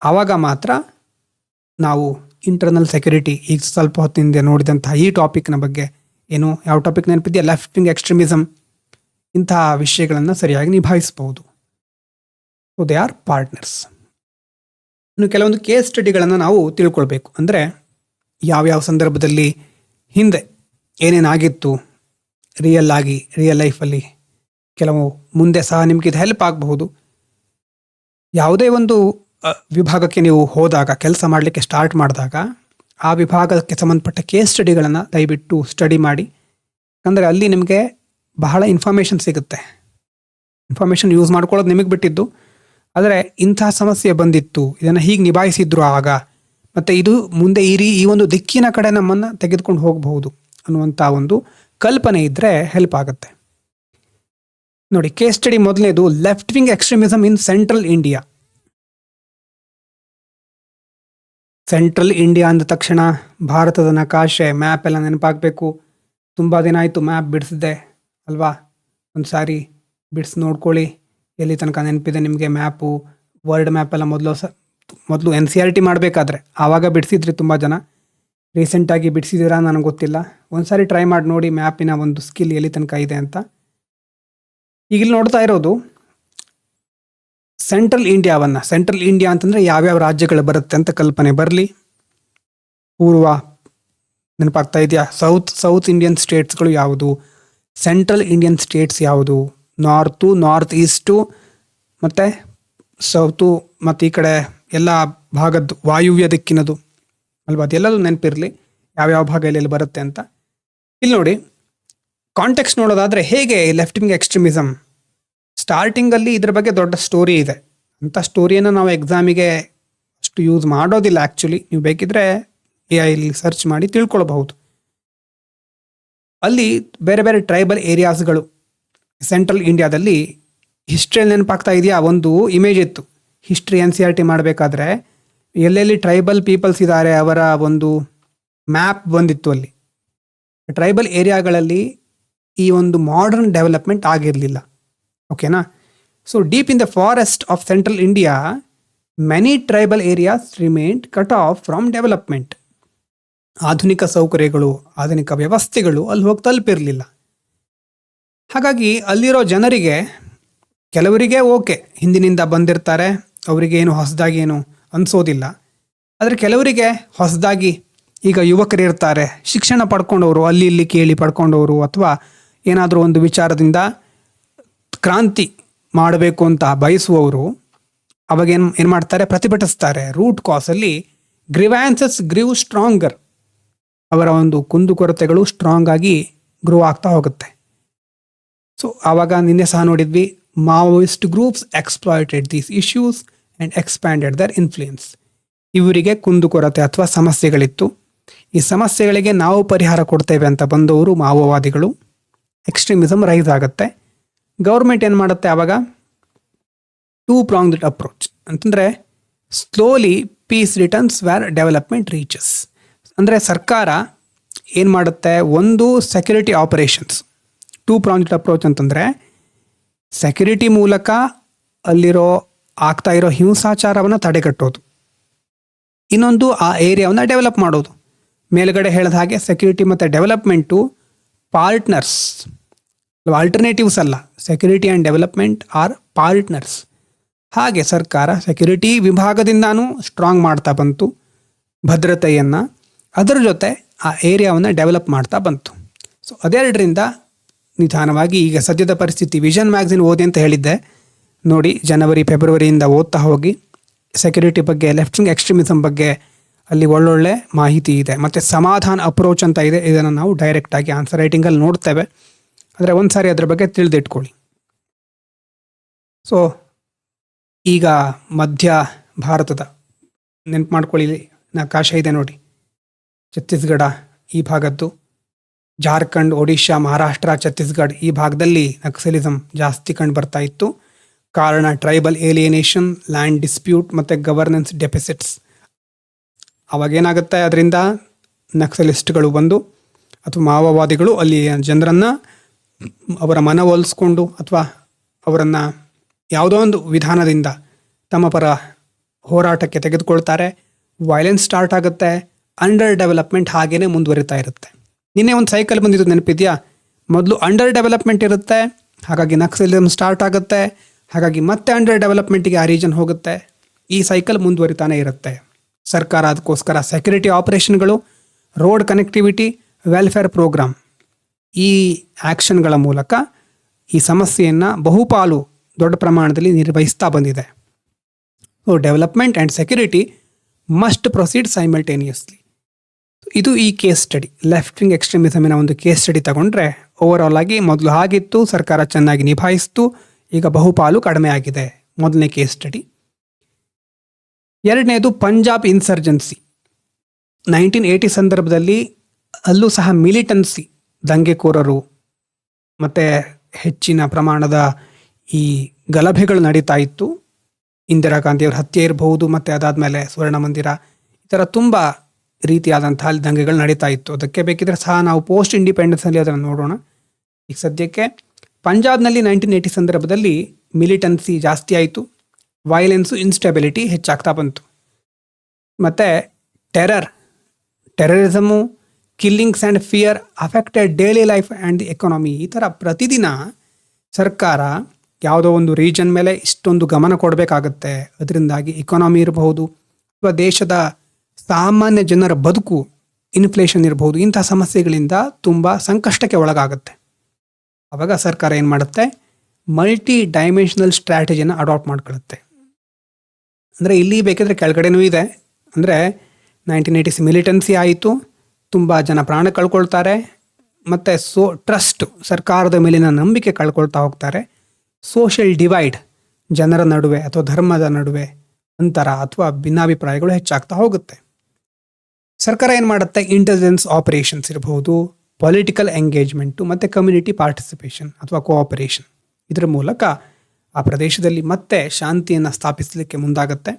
ಆವಾಗ ಮಾತ್ರ ನಾವು ಇಂಟರ್ನಲ್ ಸೆಕ್ಯೂರಿಟಿ, ಈಗ ಸ್ವಲ್ಪ ಹೊತ್ತಿಂದ ನೋಡಿದಂತಹ ಈ ಟಾಪಿಕ್ನ ಬಗ್ಗೆ, ಏನು ಯಾವ ಟಾಪಿಕ್ ನೆನಪಿದೆಯಾ, ಲೆಫ್ಟ್ ವಿಂಗ್ ಎಕ್ಸ್ಟ್ರೀಮಿಸಮ್, ಇಂತಹ ವಿಷಯಗಳನ್ನು ಸರಿಯಾಗಿ ನಿಭಾಯಿಸಬಹುದು. So they are partners. ಇನ್ನು ಕೆಲವೊಂದು ಕೇಸ್ ಸ್ಟಡಿಗಳನ್ನು ನಾವು ತಿಳ್ಕೊಳ್ಬೇಕು. ಅಂದರೆ ಯಾವ್ಯಾವ ಸಂದರ್ಭದಲ್ಲಿ ಹಿಂದೆ ಏನೇನಾಗಿತ್ತು ರಿಯಲ್ ಲೈಫಲ್ಲಿ, ಕೆಲವು ಮುಂದೆ ಸಹ ನಿಮಗೆ ಇದು ಹೆಲ್ಪ್ ಆಗಬಹುದು. ಯಾವುದೇ ಒಂದು ವಿಭಾಗಕ್ಕೆ ನೀವು ಹೋದಾಗ, ಕೆಲಸ ಮಾಡಲಿಕ್ಕೆ ಸ್ಟಾರ್ಟ್ ಮಾಡಿದಾಗ, ಆ ವಿಭಾಗಕ್ಕೆ ಸಂಬಂಧಪಟ್ಟ ಕೇಸ್ ಸ್ಟಡಿಗಳನ್ನು ದಯವಿಟ್ಟು ಸ್ಟಡಿ ಮಾಡಿ. ಅಂದರೆ ಅಲ್ಲಿ ನಿಮಗೆ ಬಹಳ ಇನ್ಫಾರ್ಮೇಷನ್ ಸಿಗುತ್ತೆ. ಇನ್ಫಾರ್ಮೇಷನ್ ಯೂಸ್ ಮಾಡ್ಕೊಳ್ಳೋದು ನಿಮಗೆ ಬಿಟ್ಟಿದ್ದು. ಆದರೆ ಇಂತಹ ಸಮಸ್ಯೆ ಬಂದಿತ್ತು, ಇದನ್ನು ಹೀಗೆ ನಿಭಾಯಿಸಿದ್ರು ಆಗ, ಮತ್ತು ಇದು ಮುಂದೆ ಈ ಒಂದು ದಿಕ್ಕಿನ ಕಡೆ ನಮ್ಮನ್ನು ತೆಗೆದುಕೊಂಡು ಹೋಗಬಹುದು ಅನ್ನುವಂಥ ಒಂದು ಕಲ್ಪನೆ ಇದ್ದರೆ ಹೆಲ್ಪ್ ಆಗುತ್ತೆ. ನೋಡಿ, ಕೇಸ್ ಸ್ಟಡಿ ಮೊದಲನೇದು ಲೆಫ್ಟ್ ವಿಂಗ್ ಎಕ್ಸ್ಟ್ರೀಮಿಸಮ್ ಇನ್ ಸೆಂಟ್ರಲ್ ಇಂಡಿಯಾ. ಸೆಂಟ್ರಲ್ ಇಂಡಿಯಾ ಅಂದ ತಕ್ಷಣ ಭಾರತದ ನಕಾಶೆ, ಮ್ಯಾಪ್ ಎಲ್ಲ ನೆನಪಾಗಬೇಕು. ತುಂಬ ದಿನ ಆಯಿತು ಮ್ಯಾಪ್ ಬಿಡಿಸಿದ್ದೆ ಅಲ್ವಾ. ಒಂದು ಸಾರಿ ಬಿಡಿಸಿ ನೋಡ್ಕೊಳ್ಳಿ, ಎಲ್ಲಿ ತನಕ ನೆನಪಿದೆ ನಿಮಗೆ ಮ್ಯಾಪು. ವರ್ಲ್ಡ್ ಮ್ಯಾಪ್ ಎಲ್ಲ ಮೊದಲು NCERT ಮಾಡಬೇಕಾದ್ರೆ ಆವಾಗ ಬಿಡಿಸಿದ್ರಿ ತುಂಬ ಜನ. ರೀಸೆಂಟಾಗಿ ಬಿಡಿಸಿದ್ದೀರಾ ನನಗೆ ಗೊತ್ತಿಲ್ಲ. ಒಂದು ಸಾರಿ ಟ್ರೈ ಮಾಡಿ ನೋಡಿ ಮ್ಯಾಪಿನ ಒಂದು ಸ್ಕಿಲ್ ಎಲ್ಲಿ ತನಕ ಇದೆ ಅಂತ. ಈಗಿಲ್ಲಿ ನೋಡ್ತಾ ಇರೋದು ಸೆಂಟ್ರಲ್ ಇಂಡಿಯಾ ಅಂತಂದರೆ ಯಾವ್ಯಾವ ರಾಜ್ಯಗಳು ಬರುತ್ತೆ ಅಂತ ಕಲ್ಪನೆ ಬರಲಿ. ಪೂರ್ವ ನೆನಪಾಗ್ತಾ ಇದೆಯಾ? ಸೌತ್ ಇಂಡಿಯನ್ ಸ್ಟೇಟ್ಸ್ಗಳು ಯಾವುದು, ಸೆಂಟ್ರಲ್ ಇಂಡಿಯನ್ ಸ್ಟೇಟ್ಸ್ ಯಾವುದು, ನಾರ್ತ್ ಈಸ್ಟು ಮತ್ತು ಸೌತು, ಮತ್ತು ಈ ಕಡೆ ಎಲ್ಲ ಭಾಗದ್ದು ವಾಯುವ್ಯ ದಿಕ್ಕಿನದು ಅಲ್ವಾ, ಅದೆಲ್ಲದು ನೆನಪಿರಲಿ ಯಾವ್ಯಾವ ಭಾಗ ಎಲ್ಲೆಲ್ಲಿ ಬರುತ್ತೆ ಅಂತ. ಇಲ್ಲಿ ನೋಡಿ, ಕಾಂಟೆಕ್ಸ್ಟ್ ನೋಡೋದಾದರೆ ಹೇಗೆ ಲೆಫ್ಟ್ ವಿಂಗ್ ಎಕ್ಸ್ಟ್ರೀಮಿಸಮ್ ಸ್ಟಾರ್ಟಿಂಗಲ್ಲಿ ಇದ್ರ ಬಗ್ಗೆ ದೊಡ್ಡ ಸ್ಟೋರಿ ಇದೆ. ಅಂಥ ಸ್ಟೋರಿಯನ್ನು ನಾವು ಎಕ್ಸಾಮಿಗೆ ಅಷ್ಟು ಯೂಸ್ ಮಾಡೋದಿಲ್ಲ ಆ್ಯಕ್ಚುಲಿ. ನೀವು ಬೇಕಿದ್ರೆ AI ಸರ್ಚ್ ಮಾಡಿ ತಿಳ್ಕೊಳ್ಬಹುದು. ಅಲ್ಲಿ ಬೇರೆ ಬೇರೆ ಟ್ರೈಬಲ್ ಏರಿಯಾಸ್ಗಳು ಸೆಂಟ್ರಲ್ ಇಂಡಿಯಾದಲ್ಲಿ, ಹಿಸ್ಟ್ರಿಯಲ್ಲಿ ನೆನಪಾಗ್ತಾ ಇದೆಯಾ? ಒಂದು ಇಮೇಜ್ ಇತ್ತು ಹಿಸ್ಟ್ರಿ NCERT ಮಾಡಬೇಕಾದ್ರೆ, ಎಲ್ಲೆಲ್ಲಿ ಟ್ರೈಬಲ್ ಪೀಪಲ್ಸ್ ಇದ್ದಾರೆ ಅವರ ಒಂದು ಮ್ಯಾಪ್ ಬಂದಿತ್ತು. ಅಲ್ಲಿ ಟ್ರೈಬಲ್ ಏರಿಯಾಗಳಲ್ಲಿ ಈ ಒಂದು ಮಾಡರ್ನ್ ಡೆವಲಪ್ಮೆಂಟ್ ಆಗಿರಲಿಲ್ಲ. ಓಕೆನಾ? So deep in the forest of central India many tribal areas remained cut off from development. ಆಧುನಿಕ ಸೌಕರ್ಯಗಳು, ಆಧುನಿಕ ವ್ಯವಸ್ಥೆಗಳು ಅಲ್ಲಿ ಹೋಗಿ ತಲುಪಿರಲಿಲ್ಲ. ಹಾಗಾಗಿ ಅಲ್ಲಿರೋ ಜನರಿಗೆ, ಕೆಲವರಿಗೆ ಓಕೆ, ಹಿಂದಿನಿಂದ ಬಂದಿರ್ತಾರೆ, ಅವರಿಗೆ ಏನು ಹೊಸದಾಗಿ ಏನು ಅನಿಸೋದಿಲ್ಲ. ಆದರೆ ಕೆಲವರಿಗೆ ಹೊಸದಾಗಿ, ಈಗ ಯುವಕರಿರ್ತಾರೆ, ಶಿಕ್ಷಣ ಪಡ್ಕೊಂಡವರು, ಅಲ್ಲಿ ಇಲ್ಲಿ ಕೇಳಿ ಪಡ್ಕೊಂಡವರು, ಅಥವಾ ಏನಾದರೂ ಒಂದು ವಿಚಾರದಿಂದ ಕ್ರಾಂತಿ ಮಾಡಬೇಕು ಅಂತ ಬಯಸುವವರು, ಅವಾಗ ಏನು ಮಾಡ್ತಾರೆ, ಪ್ರತಿಭಟಿಸ್ತಾರೆ. ರೂಟ್ ಕಾಸಲ್ಲಿ ಗ್ರಿವ್ಯಾನ್ಸಸ್ ಗ್ರೀವ್ ಸ್ಟ್ರಾಂಗರ್. ಅವರ ಒಂದು ಕುಂದುಕೊರತೆಗಳು ಸ್ಟ್ರಾಂಗ್ ಆಗಿ ಗ್ರೋ ಆಗ್ತಾ ಹೋಗುತ್ತೆ. ಸೊ ಆವಾಗ ನಿನ್ನೆ ಸಹ ನೋಡಿದ್ವಿ, Maoist groups exploited these issues and expanded their influence. ಇವರಿಗೆ ಕುಂದುಕೊರತೆ ಅಥವಾ ಸಮಸ್ಯೆಗಳಿತ್ತು, ಈ ಸಮಸ್ಯೆಗಳಿಗೆ ನಾವು ಪರಿಹಾರ ಕೊಡ್ತೇವೆ ಅಂತ ಬಂದವರು ಮಾವೋವಾದಿಗಳು. ಎಕ್ಸ್ಟ್ರೀಮಿಸಮ್ ರೈಸ್ ಆಗುತ್ತೆ. ಗೌರ್ಮೆಂಟ್ ಏನು ಮಾಡುತ್ತೆ ಆವಾಗ? 2-pronged ಅಪ್ರೋಚ್ ಅಂತಂದರೆ slowly peace returns where development reaches. ಅಂದರೆ ಸರ್ಕಾರ ಏನು ಮಾಡುತ್ತೆ, ಒಂದು ಸೆಕ್ಯೂರಿಟಿ ಆಪರೇಷನ್ಸ್. 2-pronged ಅಪ್ರೋಚ್ ಅಂತಂದರೆ ಸೆಕ್ಯೂರಿಟಿ ಮೂಲಕ ಅಲ್ಲಿರೋ ಆಗ್ತಾ ಇರೋ ಹಿಂಸಾಚಾರವನ್ನು ತಡೆಗಟ್ಟೋದು, ಇನ್ನೊಂದು ಆ ಏರಿಯಾವನ್ನು ಡೆವಲಪ್ ಮಾಡೋದು. ಮೇಲ್ಗಡೆ ಹೇಳಿದ ಹಾಗೆ ಸೆಕ್ಯೂರಿಟಿ ಮತ್ತು ಡೆವಲಪ್ಮೆಂಟು ಪಾರ್ಟ್ನರ್ಸ್, ಆಲ್ಟರ್ನೇಟಿವ್ಸ್ ಅಲ್ಲ. Security and development R partners. ಹಾಗೆ ಸರ್ಕಾರ ಸೆಕ್ಯೂರಿಟಿ ವಿಭಾಗದಿಂದಾನೂ ಸ್ಟ್ರಾಂಗ್ ಮಾಡ್ತಾ ಬಂತು ಭದ್ರತೆಯನ್ನು, ಅದರ ಜೊತೆ ಆ ಏರಿಯಾವನ್ನು ಡೆವಲಪ್ ಮಾಡ್ತಾ ಬಂತು. ಸೊ ಅದೆರಡರಿಂದ ನಿಧಾನವಾಗಿ ಈಗ ಸದ್ಯದ ಪರಿಸ್ಥಿತಿ, ವಿಷನ್ ಮ್ಯಾಗ್ಝಿನ್ ಓದಿ ಅಂತ ಹೇಳಿದ್ದೆ ನೋಡಿ, ಜನವರಿ ಫೆಬ್ರವರಿಯಿಂದ ಓದ್ತಾ ಹೋಗಿ ಸೆಕ್ಯೂರಿಟಿ ಬಗ್ಗೆ, ಲೆಫ್ಟ್ ವಿಂಗ್ ಎಕ್ಸ್ಟ್ರೀಮಿಸಮ್ ಬಗ್ಗೆ ಅಲ್ಲಿ ಒಳ್ಳೊಳ್ಳೆ ಮಾಹಿತಿ ಇದೆ. ಮತ್ತು ಸಮಾಧಾನ ಅಪ್ರೋಚ್ ಅಂತ ಇದೆ, ಇದನ್ನು ನಾವು ಡೈರೆಕ್ಟಾಗಿ ಆನ್ಸರ್ ರೈಟಿಂಗಲ್ಲಿ ನೋಡ್ತೇವೆ. ಆದರೆ ಒಂದು ಸಾರಿ ಅದ್ರ ಬಗ್ಗೆ ತಿಳಿದಿಟ್ಕೊಳ್ಳಿ. ಸೊ ಈಗ ಮಧ್ಯ ಭಾರತದ ನೆನಪು ಮಾಡ್ಕೊಳ್ಳಿ, ನಕಾಶೆ ಇದೆ ನೋಡಿ, ಛತ್ತೀಸ್ಗಢ ಈ ಭಾಗದ್ದು, ಜಾರ್ಖಂಡ್, ಒಡಿಶಾ, ಮಹಾರಾಷ್ಟ್ರ, ಛತ್ತೀಸ್ಗಢ ಈ ಭಾಗದಲ್ಲಿ ನಕ್ಸಲಿಸಮ್ ಜಾಸ್ತಿ ಕಂಡು ಬರ್ತಾ ಇತ್ತು. ಕಾರಣ ಟ್ರೈಬಲ್ ಏಲಿಯನೇಷನ್, ಲ್ಯಾಂಡ್ ಡಿಸ್ಪ್ಯೂಟ್ ಮತ್ತು ಗವರ್ನೆನ್ಸ್ ಡೆಫಿಸಿಟ್ಸ್. ಅವಾಗೇನಾಗುತ್ತೆ, ಅದರಿಂದ ನಕ್ಸಲಿಸ್ಟ್ಗಳು ಬಂದು ಅಥವಾ ಮಾವೋವಾದಿಗಳು ಅಲ್ಲಿ ಜನರನ್ನು ಅವರ ಮನವೊಲಿಸ್ಕೊಂಡು ಅಥವಾ ಅವರನ್ನು ಯಾವುದೋ ಒಂದು ವಿಧಾನದಿಂದ ತಮ್ಮ ಪರ ಹೋರಾಟಕ್ಕೆ ತೆಗೆದುಕೊಳ್ತಾರೆ. ವೈಲೆನ್ಸ್ ಸ್ಟಾರ್ಟ್ ಆಗುತ್ತೆ. ಅಂಡರ್ ಡೆವಲಪ್ಮೆಂಟ್ ಹಾಗೇ ಮುಂದುವರಿತಾ ಇರುತ್ತೆ. ನಿನ್ನೆ ಒಂದು ಸೈಕಲ್ ಬಂದಿದ್ದು ನೆನಪಿದೆಯಾ? ಮೊದಲು ಅಂಡರ್ ಡೆವಲಪ್ಮೆಂಟ್ ಇರುತ್ತೆ, ಹಾಗಾಗಿ ನಕ್ಸಲಿಸಮ್ ಸ್ಟಾರ್ಟ್ ಆಗುತ್ತೆ, ಹಾಗಾಗಿ ಮತ್ತೆ ಅಂಡರ್ ಡೆವಲಪ್ಮೆಂಟಿಗೆ ಆ ರೀಜನ್ ಹೋಗುತ್ತೆ. ಈ ಸೈಕಲ್ ಮುಂದುವರಿತಾನೆ ಇರುತ್ತೆ. ಸರ್ಕಾರ ಅದಕ್ಕೋಸ್ಕರ ಸೆಕ್ಯೂರಿಟಿ ಆಪರೇಷನ್ಗಳು, ರೋಡ್ ಕನೆಕ್ಟಿವಿಟಿ, ವೆಲ್ಫೇರ್ ಪ್ರೋಗ್ರಾಮ್, ಈ ಆ್ಯಕ್ಷನ್ಗಳ ಮೂಲಕ ಈ ಸಮಸ್ಯೆಯನ್ನು ಬಹುಪಾಲು ದೊಡ್ಡ ಪ್ರಮಾಣದಲ್ಲಿ ನಿರ್ವಹಿಸ್ತಾ ಬಂದಿದೆ. So development and security must proceed simultaneously. ಇದು ಈ ಕೇಸ್ ಸ್ಟಡಿ, ಲೆಫ್ಟ್ ವಿಂಗ್ ಎಕ್ಸ್ಟ್ರೀಮಿಸಮಿನ ಒಂದು ಕೇಸ್ ಸ್ಟಡಿ ತಗೊಂಡ್ರೆ ಓವರಾಲ್ ಆಗಿ ಮೊದಲು ಹಾಗಿತ್ತು, ಸರ್ಕಾರ ಚೆನ್ನಾಗಿ ನಿಭಾಯಿಸ್ತು, ಈಗ ಬಹುಪಾಲು ಕಡಿಮೆ ಆಗಿದೆ. ಮೊದಲನೇ ಕೇಸ್ ಸ್ಟಡಿ. ಎರಡನೇದು ಪಂಜಾಬ್ ಇನ್ಸರ್ಜೆನ್ಸಿ. 1980 ಸಂದರ್ಭದಲ್ಲಿ ಅಲ್ಲೂ ಸಹ ಮಿಲಿಟನ್ಸಿ, ದಂಗೆಕೋರರು ಮತ್ತು ಹೆಚ್ಚಿನ ಪ್ರಮಾಣದ ಈ ಗಲಭೆಗಳು ನಡೀತಾ ಇತ್ತು. ಇಂದಿರಾ ಗಾಂಧಿಯವ್ರ ಹತ್ಯೆ ಇರಬಹುದು, ಮತ್ತು ಅದಾದಮೇಲೆ ಸ್ವರ್ಣ ಮಂದಿರ, ಈ ಥರ ತುಂಬ ರೀತಿಯಾದಂತಹ ಅಲ್ಲಿ ದಂಗೆಗಳು ನಡೀತಾ ಇತ್ತು. ಅದಕ್ಕೆ ಬೇಕಿದ್ರೆ ಸಹ ನಾವು ಪೋಸ್ಟ್ ಇಂಡಿಪೆಂಡೆನ್ಸಲ್ಲಿ ಅದನ್ನು ನೋಡೋಣ. ಈಗ ಸದ್ಯಕ್ಕೆ ಪಂಜಾಬ್ನಲ್ಲಿ 1980 ಸಂದರ್ಭದಲ್ಲಿ ಮಿಲಿಟನ್ಸಿ ಜಾಸ್ತಿ ಆಯಿತು, ವೈಲೆನ್ಸು, ಇನ್ಸ್ಟೆಬಿಲಿಟಿ ಹೆಚ್ಚಾಗ್ತಾ ಬಂತು. ಮತ್ತು terrorism, killings and fear affected daily life and the economy. ಈ ಥರ ಪ್ರತಿದಿನ ಸರ್ಕಾರ ಯಾವುದೋ ಒಂದು ರೀಜನ್ ಮೇಲೆ ಇಷ್ಟೊಂದು ಗಮನ ಕೊಡಬೇಕಾಗತ್ತೆ. ಅದರಿಂದಾಗಿ ಎಕಾನಮಿ ಇರಬಹುದು ಅಥವಾ ದೇಶದ ಸಾಮಾನ್ಯ ಜನರ ಬದುಕು, ಇನ್ಫ್ಲೇಷನ್ ಇರಬಹುದು, ಇಂಥ ಸಮಸ್ಯೆಗಳಿಂದ ತುಂಬ ಸಂಕಷ್ಟಕ್ಕೆ ಒಳಗಾಗುತ್ತೆ. ಆವಾಗ ಸರ್ಕಾರ ಏನು ಮಾಡುತ್ತೆ, ಮಲ್ಟಿ ಡೈಮೆನ್ಷನಲ್ ಸ್ಟ್ರಾಟಜಿನ ಅಡಾಪ್ಟ್ ಮಾಡ್ಕೊಳ್ಳುತ್ತೆ. ಅಂದರೆ ಇಲ್ಲಿ ಬೇಕಿದ್ರೆ ಕೆಳಗಡೆನೂ ಇದೆ. ಅಂದರೆ 1980 ಮಿಲಿಟನ್ಸಿ ಆಯಿತು, ತುಂಬ ಜನ ಪ್ರಾಣ ಕಳ್ಕೊಳ್ತಾರೆ, ಮತ್ತು ಟ್ರಸ್ಟ್, ಸರ್ಕಾರದ ಮೇಲಿನ ನಂಬಿಕೆ ಕಳ್ಕೊಳ್ತಾ ಹೋಗ್ತಾರೆ. ಸೋಷಿಯಲ್ ಡಿವೈಡ್, ಜನರ ನಡುವೆ ಅಥವಾ ಧರ್ಮದ ನಡುವೆ ಅಂತರ ಅಥವಾ ಭಿನ್ನಾಭಿಪ್ರಾಯಗಳು ಹೆಚ್ಚಾಗ್ತಾ ಹೋಗುತ್ತೆ. ಸರ್ಕಾರ ಏನು ಮಾಡುತ್ತೆ, ಇಂಟೆಲಿಜೆನ್ಸ್ ಆಪರೇಷನ್ಸ್ ಇರಬಹುದು, ಪೊಲಿಟಿಕಲ್ ಎಂಗೇಜ್ಮೆಂಟು ಮತ್ತು ಕಮ್ಯುನಿಟಿ ಪಾರ್ಟಿಸಿಪೇಷನ್ ಅಥವಾ ಕೋಆಪರೇಷನ್, ಇದರ ಮೂಲಕ ಆ ಪ್ರದೇಶದಲ್ಲಿ ಮತ್ತೆ ಶಾಂತಿಯನ್ನು ಸ್ಥಾಪಿಸಲಿಕ್ಕೆ ಮುಂದಾಗುತ್ತೆ.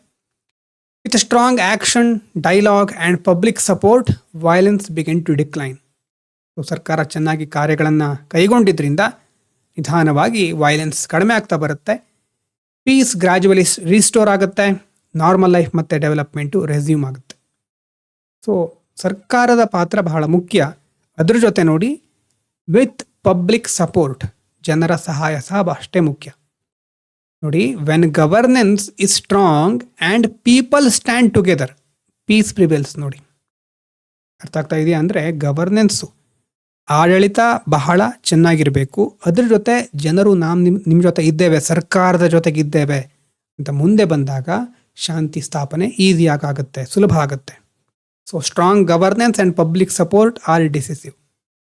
With strong action, dialogue and public support, violence begin to decline. ಸರ್ಕಾರ ಚೆನ್ನಾಗಿ ಕಾರ್ಯಗಳನ್ನು ಕೈಗೊಂಡಿದ್ದರಿಂದ ನಿಧಾನವಾಗಿ ವೈಲೆನ್ಸ್ ಕಡಿಮೆ ಆಗ್ತಾ ಬರುತ್ತೆ. ಪೀಸ್ ಗ್ರ್ಯಾಜುವಲಿ ರೀಸ್ಟೋರ್ ಆಗುತ್ತೆ, ನಾರ್ಮಲ್ ಲೈಫ್ ಮತ್ತು ಡೆವಲಪ್ಮೆಂಟು ರೆಸ್ಯೂಮ್ ಆಗುತ್ತೆ. ಸೊ ಸರ್ಕಾರದ ಪಾತ್ರ ಬಹಳ ಮುಖ್ಯ. ಅದ್ರ ಜೊತೆ ನೋಡಿ, ವಿತ್ ಪಬ್ಲಿಕ್ ಸಪೋರ್ಟ್, ಜನರ ಸಹಾಯ ಸಹ ಅಷ್ಟೇ ಮುಖ್ಯ. ನೋಡಿ, when governance is strong and people stand together, peace prevails. ನೋಡಿ, ಅರ್ಥ ಆಗ್ತಾ ಇದೆಯಾ? ಅಂದರೆ ಗವರ್ನೆನ್ಸು, ಆಡಳಿತ ಬಹಳ ಚೆನ್ನಾಗಿರಬೇಕು, ಅದ್ರ ಜೊತೆ ಜನರು ನಿಮ್ಮ ಜೊತೆ ಇದ್ದೇವೆ, ಸರ್ಕಾರದ ಜೊತೆಗಿದ್ದೇವೆ ಅಂತ ಮುಂದೆ ಬಂದಾಗ ಶಾಂತಿ ಸ್ಥಾಪನೆ ಈಸಿಯಾಗುತ್ತೆ, ಸುಲಭ ಆಗುತ್ತೆ. So strong governance and public support are decisive,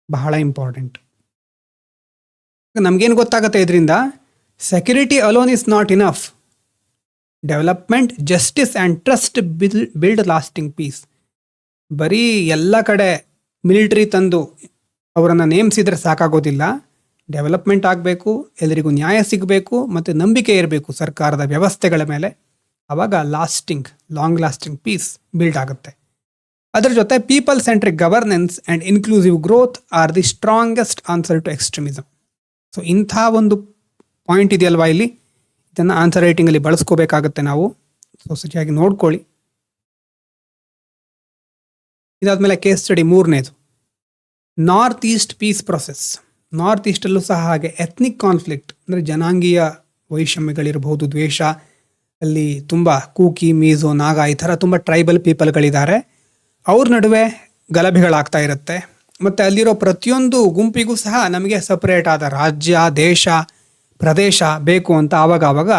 ಬಹಳ ಇಂಪಾರ್ಟೆಂಟ್. ನಮಗೇನು ಗೊತ್ತಾಗುತ್ತೆ ಇದರಿಂದ? Security alone is not enough. Development, justice and trust build lasting peace. ಬರೀ ಎಲ್ಲ ಕಡೆ ಮಿಲಿಟರಿ ತಂದು ಅವರನ್ನು ನೇಮಿಸಿದರೆ ಸಾಕಾಗೋದಿಲ್ಲ. ಡೆವಲಪ್ಮೆಂಟ್ ಆಗಬೇಕು, ಎಲ್ಲರಿಗೂ ನ್ಯಾಯ ಸಿಗಬೇಕು, ಮತ್ತು ನಂಬಿಕೆ ಇರಬೇಕು ಸರ್ಕಾರದ ವ್ಯವಸ್ಥೆಗಳ ಮೇಲೆ. ಆವಾಗ ಲಾಂಗ್ ಲಾಸ್ಟಿಂಗ್ ಪೀಸ್ ಬಿಲ್ಡ್ ಆಗುತ್ತೆ. ಅದರ ಜೊತೆ people centric governance and inclusive growth are the strongest answer to extremism. So ಇಂಥ ಒಂದು ಪಾಯಿಂಟ್ ಇದೆಯಲ್ವಾ ಇಲ್ಲಿ, ಇದನ್ನು ಆನ್ಸರ್ ರೈಟಿಂಗಲ್ಲಿ ಬಳಸ್ಕೋಬೇಕಾಗತ್ತೆ ನಾವು. ಸೊ ಸರಿಯಾಗಿ ನೋಡ್ಕೊಳ್ಳಿ. ಇದಾದಮೇಲೆ ಕೇಸ್ ಸ್ಟಡಿ ಮೂರನೇದು, north east peace process. North ಈಸ್ಟಲ್ಲೂ ಸಹ ಹಾಗೆ ಎಥ್ನಿಕ್ ಕಾನ್ಫ್ಲಿಕ್ಟ್, ಅಂದರೆ ಜನಾಂಗೀಯ ವೈಷಮ್ಯಗಳಿರಬಹುದು, ದ್ವೇಷ. ಅಲ್ಲಿ ತುಂಬ ಕೂಕಿ, ಮೀಜೋ, ನಾಗ, ಈ ಥರ ತುಂಬ ಟ್ರೈಬಲ್ ಪೀಪಲ್ಗಳಿದ್ದಾರೆ. ಅವ್ರ ನಡುವೆ ಗಲಭೆಗಳಾಗ್ತಾ ಇರುತ್ತೆ. ಮತ್ತು ಅಲ್ಲಿರೋ ಪ್ರತಿಯೊಂದು ಗುಂಪಿಗೂ ಸಹ ನಮಗೆ ಸಪ್ರೇಟ್ ಆದ ರಾಜ್ಯ, ದೇಶ, ಪ್ರದೇಶ ಬೇಕು ಅಂತ ಆವಾಗ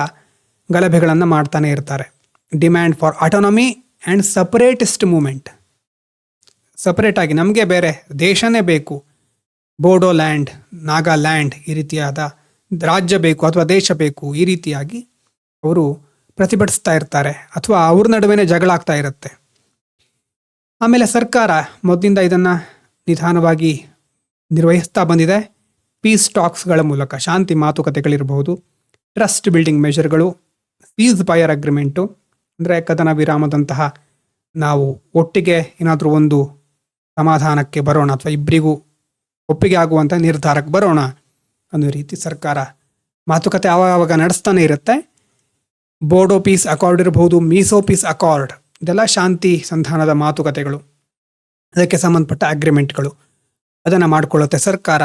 ಗಲಭೆಗಳನ್ನು ಮಾಡ್ತಾನೆ ಇರ್ತಾರೆ. Demand for autonomy and separatist movement. ಸಪ್ರೇಟಾಗಿ ನಮಗೆ ಬೇರೆ ದೇಶನೇ ಬೇಕು, ಬೋಡೋಲ್ಯಾಂಡ್, ನಾಗಾಲ್ಯಾಂಡ್, ಈ ರೀತಿಯಾದ ರಾಜ್ಯ ಬೇಕು ಅಥವಾ ದೇಶ ಬೇಕು, ಈ ರೀತಿಯಾಗಿ ಅವರು ಪ್ರತಿಭಟಿಸ್ತಾ ಇರ್ತಾರೆ, ಅಥವಾ ಅವ್ರ ನಡುವೆ ಜಗಳ ಆಗ್ತಾ ಇರುತ್ತೆ. ಆಮೇಲೆ ಸರ್ಕಾರ ಮೊದಲಿಂದ ಇದನ್ನು ನಿಧಾನವಾಗಿ ನಿರ್ವಹಿಸ್ತಾ ಬಂದಿದೆ. ಪೀಸ್ ಟಾಕ್ಸ್ಗಳ ಮೂಲಕ, ಶಾಂತಿ ಮಾತುಕತೆಗಳಿರಬಹುದು, ಟ್ರಸ್ಟ್ ಬಿಲ್ಡಿಂಗ್ ಮೆಷರ್ಗಳು, ಸೀಸ್ ಫೈರ್ ಅಗ್ರಿಮೆಂಟು, ಅಂದರೆ ಕದನ ವಿರಾಮದಂತಹ ನಾವು ಒಟ್ಟಿಗೆ ಏನಾದರೂ ಒಂದು ಸಮಾಧಾನಕ್ಕೆ ಬರೋಣ ಅಥವಾ ಇಬ್ಬರಿಗೂ ಒಪ್ಪಿಗೆ ಆಗುವಂಥ ನಿರ್ಧಾರಕ್ಕೆ ಬರೋಣ ಅನ್ನೋ ರೀತಿ ಸರ್ಕಾರ ಮಾತುಕತೆ ಆವಾಗ ನಡೆಸ್ತಾನೆ ಇರುತ್ತೆ. ಬೋಡೋ ಪೀಸ್ ಅಕಾರ್ಡ್ ಇರಬಹುದು, ಮೀಸೋ ಪೀಸ್ ಅಕಾರ್ಡ್, ಇದೆಲ್ಲ ಶಾಂತಿ ಸಂಧಾನದ ಮಾತುಕತೆಗಳು, ಅದಕ್ಕೆ ಸಂಬಂಧಪಟ್ಟ ಅಗ್ರಿಮೆಂಟ್ಗಳು. ಅದನ್ನು ಮಾಡಿಕೊಳ್ಳುತ್ತೆ ಸರ್ಕಾರ.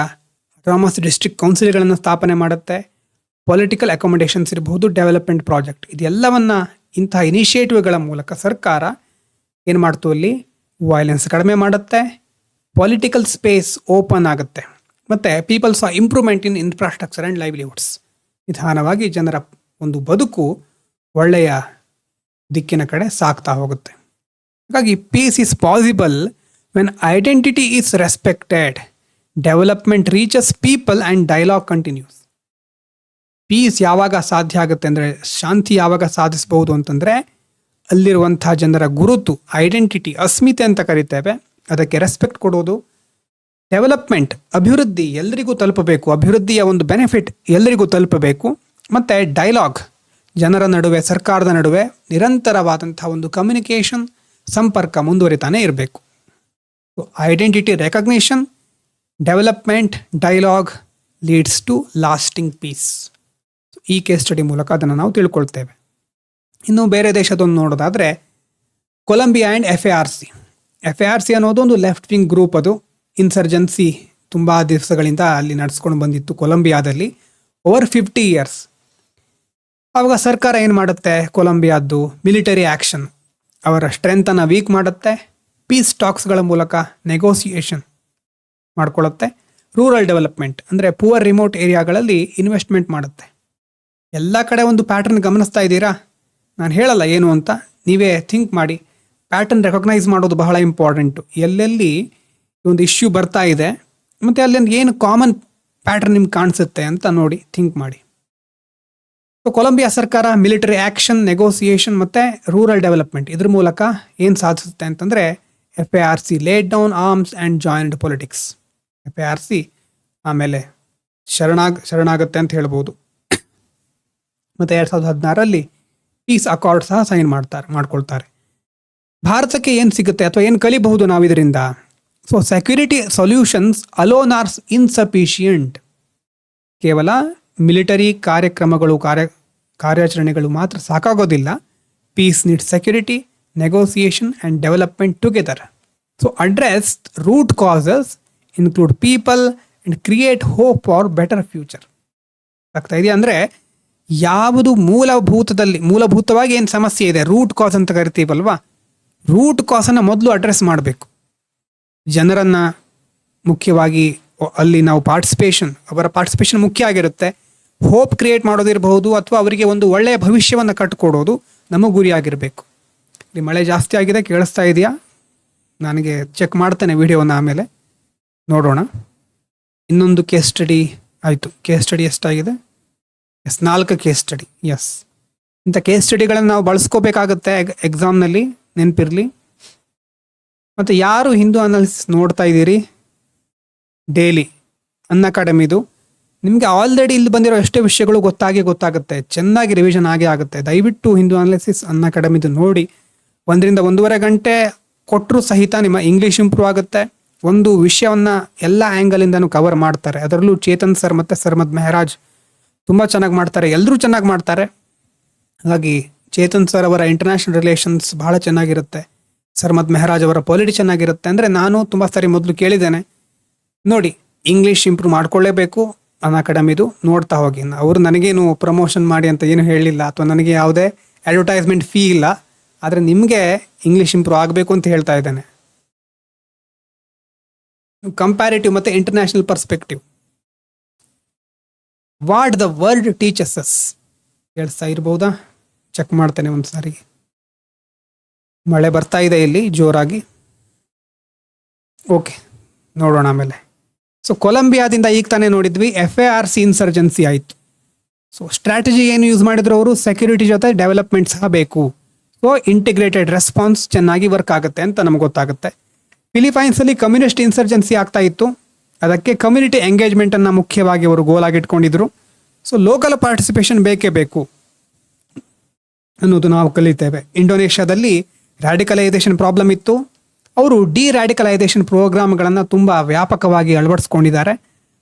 ಆಟೋನಮಸ್ ಡಿಸ್ಟ್ರಿಕ್ಟ್ ಕೌನ್ಸಿಲ್ಗಳನ್ನು ಸ್ಥಾಪನೆ ಮಾಡುತ್ತೆ. ಪೊಲಿಟಿಕಲ್ ಅಕೊಮಡೇಷನ್ಸ್ ಇರಬಹುದು, ಡೆವಲಪ್ಮೆಂಟ್ ಪ್ರಾಜೆಕ್ಟ್, ಇದೆಲ್ಲವನ್ನ ಇಂತಹ ಇನಿಷಿಯೇಟಿವ್ಗಳ ಮೂಲಕ ಸರ್ಕಾರ ಏನು ಮಾಡ್ತು, ಅಲ್ಲಿ ವೈಲೆನ್ಸ್ ಕಡಿಮೆ ಮಾಡುತ್ತೆ, ಪೊಲಿಟಿಕಲ್ ಸ್ಪೇಸ್ ಓಪನ್ ಆಗುತ್ತೆ, ಮತ್ತು ಪೀಪಲ್ಸ್ ಆ improvement in infrastructure and livelihoods. ನಿಧಾನವಾಗಿ ಜನರ ಒಂದು ಬದುಕು ಒಳ್ಳೆಯ ದಿಕ್ಕಿನ ಕಡೆ ಸಾಗ್ತಾ ಹೋಗುತ್ತೆ. ಹಾಗಾಗಿ peace is possible when identity is respected, development reaches people and dialogue continues. Peace ಯಾವಾಗ ಸಾಧ್ಯ ಆಗುತ್ತೆ ಅಂದರೆ, ಶಾಂತಿ ಯಾವಾಗ ಸಾಧಿಸಬಹುದು ಅಂತಂದರೆ, ಅಲ್ಲಿರುವಂಥ ಜನರ ಗುರುತು, ಐಡೆಂಟಿಟಿ, ಅಸ್ಮಿತೆ ಅಂತ ಕರಿತೇವೆ, ಅದಕ್ಕೆ ರೆಸ್ಪೆಕ್ಟ್ ಕೊಡೋದು. ಡೆವಲಪ್ಮೆಂಟ್, ಅಭಿವೃದ್ಧಿ ಎಲ್ಲರಿಗೂ ತಲುಪಬೇಕು, ಅಭಿವೃದ್ಧಿಯ ಒಂದು ಬೆನಿಫಿಟ್ ಎಲ್ಲರಿಗೂ ತಲುಪಬೇಕು. ಮತ್ತು ಡೈಲಾಗ್, ಜನರ ನಡುವೆ ಸರ್ಕಾರದ ನಡುವೆ ನಿರಂತರವಾದಂಥ ಒಂದು ಕಮ್ಯುನಿಕೇಷನ್, ಸಂಪರ್ಕ ಮುಂದುವರಿತಾನೆ ಇರಬೇಕು. Identity recognition, development, dialogue leads to lasting peace. ಈ ಕೇಸ್ ಸ್ಟಡಿ ಮೂಲಕ ಅದನ್ನು ನಾವು ತಿಳ್ಕೊಳ್ತೇವೆ. ಇನ್ನು ಬೇರೆ ದೇಶದೊಂದು ನೋಡೋದಾದರೆ ಕೊಲಂಬಿಯಾ ಆ್ಯಂಡ್ FARC ಅನ್ನೋದು ಒಂದು ಲೆಫ್ಟ್ ವಿಂಗ್ ಗ್ರೂಪ್. ಅದು ಇನ್ಸರ್ಜೆನ್ಸಿ ತುಂಬ ದಿವಸಗಳಿಂದ ಅಲ್ಲಿ ನಡೆಸ್ಕೊಂಡು ಬಂದಿತ್ತು ಕೊಲಂಬಿಯಾದಲ್ಲಿ, ಓವರ್ 50 years. ಆವಾಗ ಸರ್ಕಾರ ಏನು ಮಾಡುತ್ತೆ, ಕೊಲಂಬಿಯಾದ್ದು ಮಿಲಿಟರಿ ಆ್ಯಕ್ಷನ್, ಅವರ ಸ್ಟ್ರೆಂತನ್ನು ವೀಕ್ ಮಾಡುತ್ತೆ, ಪೀಸ್ ಟಾಕ್ಸ್ಗಳ ಮೂಲಕ ನೆಗೋಸಿಯೇಷನ್ ಮಾಡ್ಕೊಳ್ಳುತ್ತೆ, ರೂರಲ್ ಡೆವಲಪ್ಮೆಂಟ್ ಅಂದರೆ ಪುವರ್ ರಿಮೋಟ್ ಏರಿಯಾಗಳಲ್ಲಿ ಇನ್ವೆಸ್ಟ್ಮೆಂಟ್ ಮಾಡುತ್ತೆ. ಎಲ್ಲ ಕಡೆ ಒಂದು ಪ್ಯಾಟರ್ನ್ ಗಮನಿಸ್ತಾ ಇದ್ದೀರಾ? ನಾನು ಹೇಳಲ್ಲ ಏನು ಅಂತ, ನೀವೇ ಥಿಂಕ್ ಮಾಡಿ. ಪ್ಯಾಟರ್ನ್ ರೆಕಗ್ನೈಸ್ ಮಾಡೋದು ಬಹಳ ಇಂಪಾರ್ಟೆಂಟು. ಎಲ್ಲೆಲ್ಲಿ ಒಂದು ಇಶ್ಯೂ ಬರ್ತಾ ಇದೆ ಮತ್ತು ಅಲ್ಲಿ ಏನು ಕಾಮನ್ ಪ್ಯಾಟರ್ನ್ ನಿಮ್ಗೆ ಕಾಣಿಸುತ್ತೆ ಅಂತ ನೋಡಿ, ಥಿಂಕ್ ಮಾಡಿ. ಸೊ ಕೊಲಂಬಿಯಾ ಸರ್ಕಾರ ಮಿಲಿಟರಿ ಆ್ಯಕ್ಷನ್, ನೆಗೋಸಿಯೇಷನ್ ಮತ್ತು ರೂರಲ್ ಡೆವಲಪ್ಮೆಂಟ್ ಇದ್ರ ಮೂಲಕ ಏನು ಸಾಧಿಸುತ್ತೆ ಅಂತಂದರೆ, FARC laid down arms and joined politics. FARC ಆಮೇಲೆ ಶರಣಾಗುತ್ತೆ ಅಂತ ಹೇಳ್ಬೋದು. ಮತ್ತು 2016 ಪೀಸ್ ಅಕಾರ್ಡ್ ಸಹ ಸೈನ್ ಮಾಡ್ಕೊಳ್ತಾರೆ. ಭಾರತಕ್ಕೆ ಏನು ಸಿಗುತ್ತೆ ಅಥವಾ ಏನು ಕಲಿಬಹುದು ನಾವು ಇದರಿಂದ? So security solutions alone are insufficient. ಕೇವಲ ಮಿಲಿಟರಿ ಕಾರ್ಯಕ್ರಮಗಳು, ಕಾರ್ಯಾಚರಣೆಗಳು ಮಾತ್ರ ಸಾಕಾಗೋದಿಲ್ಲ. Peace needs security, negotiation and development together. So address root causes, include people and create hope for better future. ಆಗ್ತಾ ಇದೆಯಾ ಅಂದರೆ, ಯಾವುದು ಮೂಲಭೂತವಾಗಿ ಏನು ಸಮಸ್ಯೆ ಇದೆ, ರೂಟ್ ಕಾಸ್ ಅಂತ ಕರಿತೀವಲ್ವಾ, ರೂಟ್ ಕಾಸನ್ನು ಮೊದಲು ಅಡ್ರೆಸ್ ಮಾಡಬೇಕು. ಜನರನ್ನು ಮುಖ್ಯವಾಗಿ ಅಲ್ಲಿ ನಾವು ಅವರ ಪಾರ್ಟಿಸಿಪೇಷನ್ ಮುಖ್ಯ ಆಗಿರುತ್ತೆ. ಹೋಪ್ ಕ್ರಿಯೇಟ್ ಮಾಡೋದಿರಬಹುದು ಅಥವಾ ಅವರಿಗೆ ಒಂದು ಒಳ್ಳೆಯ ಭವಿಷ್ಯವನ್ನು ಕಟ್ಟಿಕೊಡೋದು ನಮ್ಮ ಗುರಿಯಾಗಿರಬೇಕು. ಇಲ್ಲಿ ಮಳೆ ಜಾಸ್ತಿ ಆಗಿದೆ, ಕೇಳಿಸ್ತಾ ಇದೆಯಾ? ನನಗೆ ಚೆಕ್ ಮಾಡ್ತೇನೆ ವಿಡಿಯೋನ, ಆಮೇಲೆ ನೋಡೋಣ. ಇನ್ನೊಂದು ಕೇಸ್ ಸ್ಟಡಿ ಆಯಿತು. ಕೇಸ್ ಸ್ಟಡಿ ಎಷ್ಟಾಗಿದೆ? 4 ಕೇಸ್ ಸ್ಟಡಿ. ಇಂಥ ಕೇಸ್ ಸ್ಟಡಿಗಳನ್ನು ನಾವು ಬಳಸ್ಕೋಬೇಕಾಗತ್ತೆ ಎಕ್ಸಾಮ್ನಲ್ಲಿ, ನೆನಪಿರಲಿ. ಮತ್ತು ಯಾರು ಹಿಂದೂ ಅನಾಲಿಸಿಸ್ ನೋಡ್ತಾ ಇದ್ದೀರಿ ಡೈಲಿ ಅನ್ಅಕಾಡೆಮಿದು, ನಿಮಗೆ ಆಲ್ರೆಡಿ ಇಲ್ಲಿ ಬಂದಿರೋ ಎಷ್ಟೇ ವಿಷಯಗಳು ಗೊತ್ತಾಗುತ್ತೆ, ಚೆನ್ನಾಗಿ ರಿವಿಷನ್ ಆಗುತ್ತೆ. ದಯವಿಟ್ಟು ಹಿಂದೂ ಅನಾಲಿಸಿಸ್ ಅನ್ಅಕಾಡೆಮಿದು ನೋಡಿ. 1 ರಿಂದ 1.5 ಗಂಟೆ ಕೊಟ್ಟರು ಸಹಿತ ನಿಮ್ಮ ಇಂಗ್ಲೀಷ್ ಇಂಪ್ರೂವ್ ಆಗುತ್ತೆ. ಒಂದು ವಿಷಯವನ್ನು ಎಲ್ಲ ಆ್ಯಂಗಲಿಂದನೂ ಕವರ್ ಮಾಡ್ತಾರೆ. ಅದರಲ್ಲೂ ಚೇತನ್ ಸರ್ ಮತ್ತು ಸರ್ಮದ್ ಮೆಹರಾಜ್ ತುಂಬ ಚೆನ್ನಾಗಿ ಮಾಡ್ತಾರೆ, ಎಲ್ಲರೂ ಚೆನ್ನಾಗಿ ಮಾಡ್ತಾರೆ. ಹಾಗಾಗಿ ಚೇತನ್ ಸರ್ ಅವರ ಇಂಟರ್ನ್ಯಾಷನಲ್ ರಿಲೇಷನ್ಸ್ ಬಹಳ ಚೆನ್ನಾಗಿರುತ್ತೆ, ಸರ್ಮದ್ ಮೆಹರಾಜ್ ಅವರ ಪೊಲಿಟಿ ಚೆನ್ನಾಗಿರುತ್ತೆ. ಅಂದರೆ ನಾನು ತುಂಬ ಸಾರಿ ಮೊದಲು ಕೇಳಿದ್ದೇನೆ, ನೋಡಿ ಇಂಗ್ಲೀಷ್ ಇಂಪ್ರೂವ್ ಮಾಡ್ಕೊಳ್ಳೇಬೇಕು ಅನ್ಅಕಾಡೆಮಿದು, ನೋಡ್ತಾ ಹೋಗಿ. ಅವರು ನನಗೇನು ಪ್ರಮೋಷನ್ ಮಾಡಿ ಅಂತ ಏನು ಹೇಳಲಿಲ್ಲ, ಅಥವಾ ನನಗೆ ಯಾವುದೇ ಅಡ್ವರ್ಟೈಸ್ಮೆಂಟ್ ಫೀ ಇಲ್ಲ. ಆದರೆ ನಿಮಗೆ ಇಂಗ್ಲೀಷ್ ಇಂಪ್ರೂವ್ ಆಗಬೇಕು ಅಂತ ಹೇಳ್ತಾ ಇದ್ದೇನೆ. ಕಂಪ್ಯಾರಿಟಿವ್ ಮತ್ತು international perspective, what the world teaches us. ಕೇಳಿಸ್ತಾ ಇರ್ಬೋದಾ? ಚೆಕ್ ಮಾಡ್ತೇನೆ ಒಂದು ಸಾರಿ. ಮಳೆ ಬರ್ತಾ ಇದೆ ಇಲ್ಲಿ ಜೋರಾಗಿ. ಓಕೆ, ನೋಡೋಣ ಆಮೇಲೆ. ಸೊ ಕೊಲಂಬಿಯಾದಿಂದ ಈಗ ತಾನೇ ನೋಡಿದ್ವಿ FARC ಇನ್ಸರ್ಜೆನ್ಸಿ ಆಯಿತು. ಸೊ ಸ್ಟ್ರಾಟಜಿ ಏನು ಯೂಸ್ ಮಾಡಿದ್ರು ಅವರು, ಸೆಕ್ಯೂರಿಟಿ ಜೊತೆ ಡೆವಲಪ್ಮೆಂಟ್ ಸಹ ಬೇಕು. ಸೊ ಇಂಟಿಗ್ರೇಟೆಡ್ ರೆಸ್ಪಾನ್ಸ್ ಚೆನ್ನಾಗಿ ವರ್ಕ್ ಆಗುತ್ತೆ ಅಂತ ನಮ್ಗೆ ಗೊತ್ತಾಗುತ್ತೆ. ಫಿಲಿಪೈನ್ಸಲ್ಲಿ ಕಮ್ಯುನಿಸ್ಟ್ ಇನ್ಸರ್ಜೆನ್ಸಿ ಆಗ್ತಾ ಇತ್ತು. ಅದಕ್ಕೆ ಕಮ್ಯುನಿಟಿ ಎಂಗೇಜ್ಮೆಂಟನ್ನು ಮುಖ್ಯವಾಗಿ ಅವರು ಗೋಲಾಗಿ ಇಟ್ಕೊಂಡಿದ್ರು. ಸೊ ಲೋಕಲ್ ಪಾರ್ಟಿಸಿಪೇಷನ್ ಬೇಕೇ ಬೇಕು ಅನ್ನೋದು ನಾವು ಕಲಿತೇವೆ. ಇಂಡೋನೇಷ್ಯಾದಲ್ಲಿ ರ್ಯಾಡಿಕಲೈಸೇಷನ್ ಪ್ರಾಬ್ಲಮ್ ಇತ್ತು. ಅವರು ಡಿರ್ಯಾಡಿಕಲೈಸೇಷನ್ ಪ್ರೋಗ್ರಾಮ್ಗಳನ್ನು ತುಂಬ ವ್ಯಾಪಕವಾಗಿ ಅಳವಡಿಸ್ಕೊಂಡಿದ್ದಾರೆ.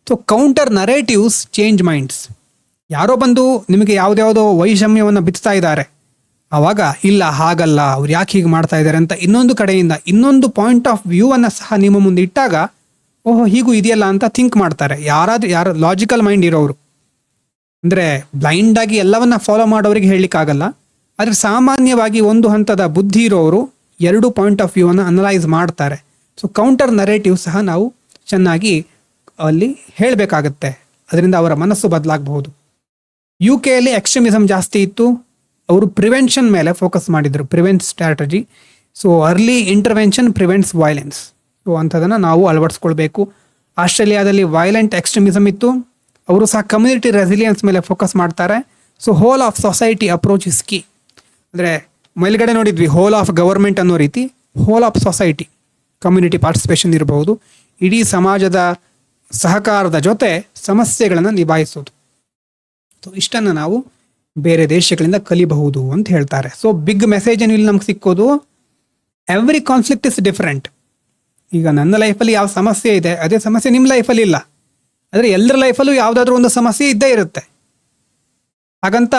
So counter narratives change minds. ಯಾರೋ ಬಂದು ನಿಮಗೆ ಯಾವುದ್ಯಾವುದೋ ವೈಷಮ್ಯವನ್ನು ಬಿತ್ತಾ ಇದ್ದಾರೆ, ಆವಾಗ ಇಲ್ಲ ಹಾಗಲ್ಲ, ಅವ್ರು ಯಾಕೆ ಹೀಗೆ ಮಾಡ್ತಾ ಇದ್ದಾರೆ ಅಂತ ಇನ್ನೊಂದು ಕಡೆಯಿಂದ ಇನ್ನೊಂದು ಪಾಯಿಂಟ್ ಆಫ್ ವ್ಯೂವನ್ನು ಸಹ ನಿಮ್ಮ ಮುಂದೆ ಇಟ್ಟಾಗ ಓಹೋ ಹೀಗೂ ಇದೆಯಲ್ಲ ಅಂತ ಥಿಂಕ್ ಮಾಡ್ತಾರೆ. ಯಾರು ಲಾಜಿಕಲ್ ಮೈಂಡ್ ಇರೋರು, ಅಂದರೆ ಬ್ಲೈಂಡಾಗಿ ಎಲ್ಲವನ್ನ ಫಾಲೋ ಮಾಡೋರಿಗೆ ಹೇಳಲಿಕ್ಕಾಗಲ್ಲ, ಆದರೆ ಸಾಮಾನ್ಯವಾಗಿ ಒಂದು ಹಂತದ ಬುದ್ಧಿ ಇರೋರು ಎರಡು ಪಾಯಿಂಟ್ ಆಫ್ ವ್ಯೂವನ್ನು ಅನಲೈಸ್ ಮಾಡ್ತಾರೆ. ಸೊ ಕೌಂಟರ್ ನರೇಟಿವ್ ಸಹ ನಾವು ಚೆನ್ನಾಗಿ ಅಲ್ಲಿ ಹೇಳಬೇಕಾಗತ್ತೆ, ಅದರಿಂದ ಅವರ ಮನಸ್ಸು ಬದಲಾಗಬಹುದು. UK ಎಕ್ಸ್ಟ್ರೀಮಿಸಮ್ ಜಾಸ್ತಿ ಇತ್ತು. ಅವರು ಪ್ರಿವೆನ್ಷನ್ ಮೇಲೆ ಫೋಕಸ್ ಮಾಡಿದರು, prevent strategy. So early intervention prevents violence. So ಅಂಥದನ್ನು ನಾವು ಅಳವಡಿಸ್ಕೊಳ್ಬೇಕು. ಆಸ್ಟ್ರೇಲಿಯಾದಲ್ಲಿ ವೈಲೆಂಟ್ ಎಕ್ಸ್ಟ್ರೀಮಿಸಮ್ ಇತ್ತು. ಅವರು ಸಹ ಕಮ್ಯುನಿಟಿ ರೆಸಿಲಿಯನ್ಸ್ ಮೇಲೆ ಫೋಕಸ್ ಮಾಡ್ತಾರೆ. So whole of society approach is key. ಅಂದರೆ ಮೇಲ್ಗಡೆ ನೋಡಿದ್ವಿ ಹೋಲ್ ಆಫ್ ಗವರ್ಮೆಂಟ್ ಅನ್ನೋ ರೀತಿ, whole of society community participation ಇರಬಹುದು. ಇಡೀ ಸಮಾಜದ ಸಹಕಾರದ ಜೊತೆ ಸಮಸ್ಯೆಗಳನ್ನು ನಿಭಾಯಿಸೋದು. ಸೊ ಇಷ್ಟನ್ನು ನಾವು ಬೇರೆ ದೇಶಗಳಿಂದ ಕಲಿಬಹುದು ಅಂತ ಹೇಳ್ತಾರೆ. ಸೊ ಬಿಗ್ ಮೆಸೇಜ್ ಏನು ಇಲ್ಲಿ ನಮ್ಗೆ ಸಿಕ್ಕೋದು, ಎವ್ರಿ ಕಾನ್ಫ್ಲಿಕ್ಟ್ ಇಸ್ ಡಿಫರೆಂಟ್. ಈಗ ನನ್ನ ಲೈಫಲ್ಲಿ ಯಾವ ಸಮಸ್ಯೆ ಇದೆ ಅದೇ ಸಮಸ್ಯೆ ನಿಮ್ಮ ಲೈಫಲ್ಲಿ ಇಲ್ಲ, ಆದರೆ ಎಲ್ಲರ ಲೈಫಲ್ಲೂ ಯಾವುದಾದ್ರೂ ಒಂದು ಸಮಸ್ಯೆ ಇದ್ದೇ ಇರುತ್ತೆ. ಹಾಗಂತ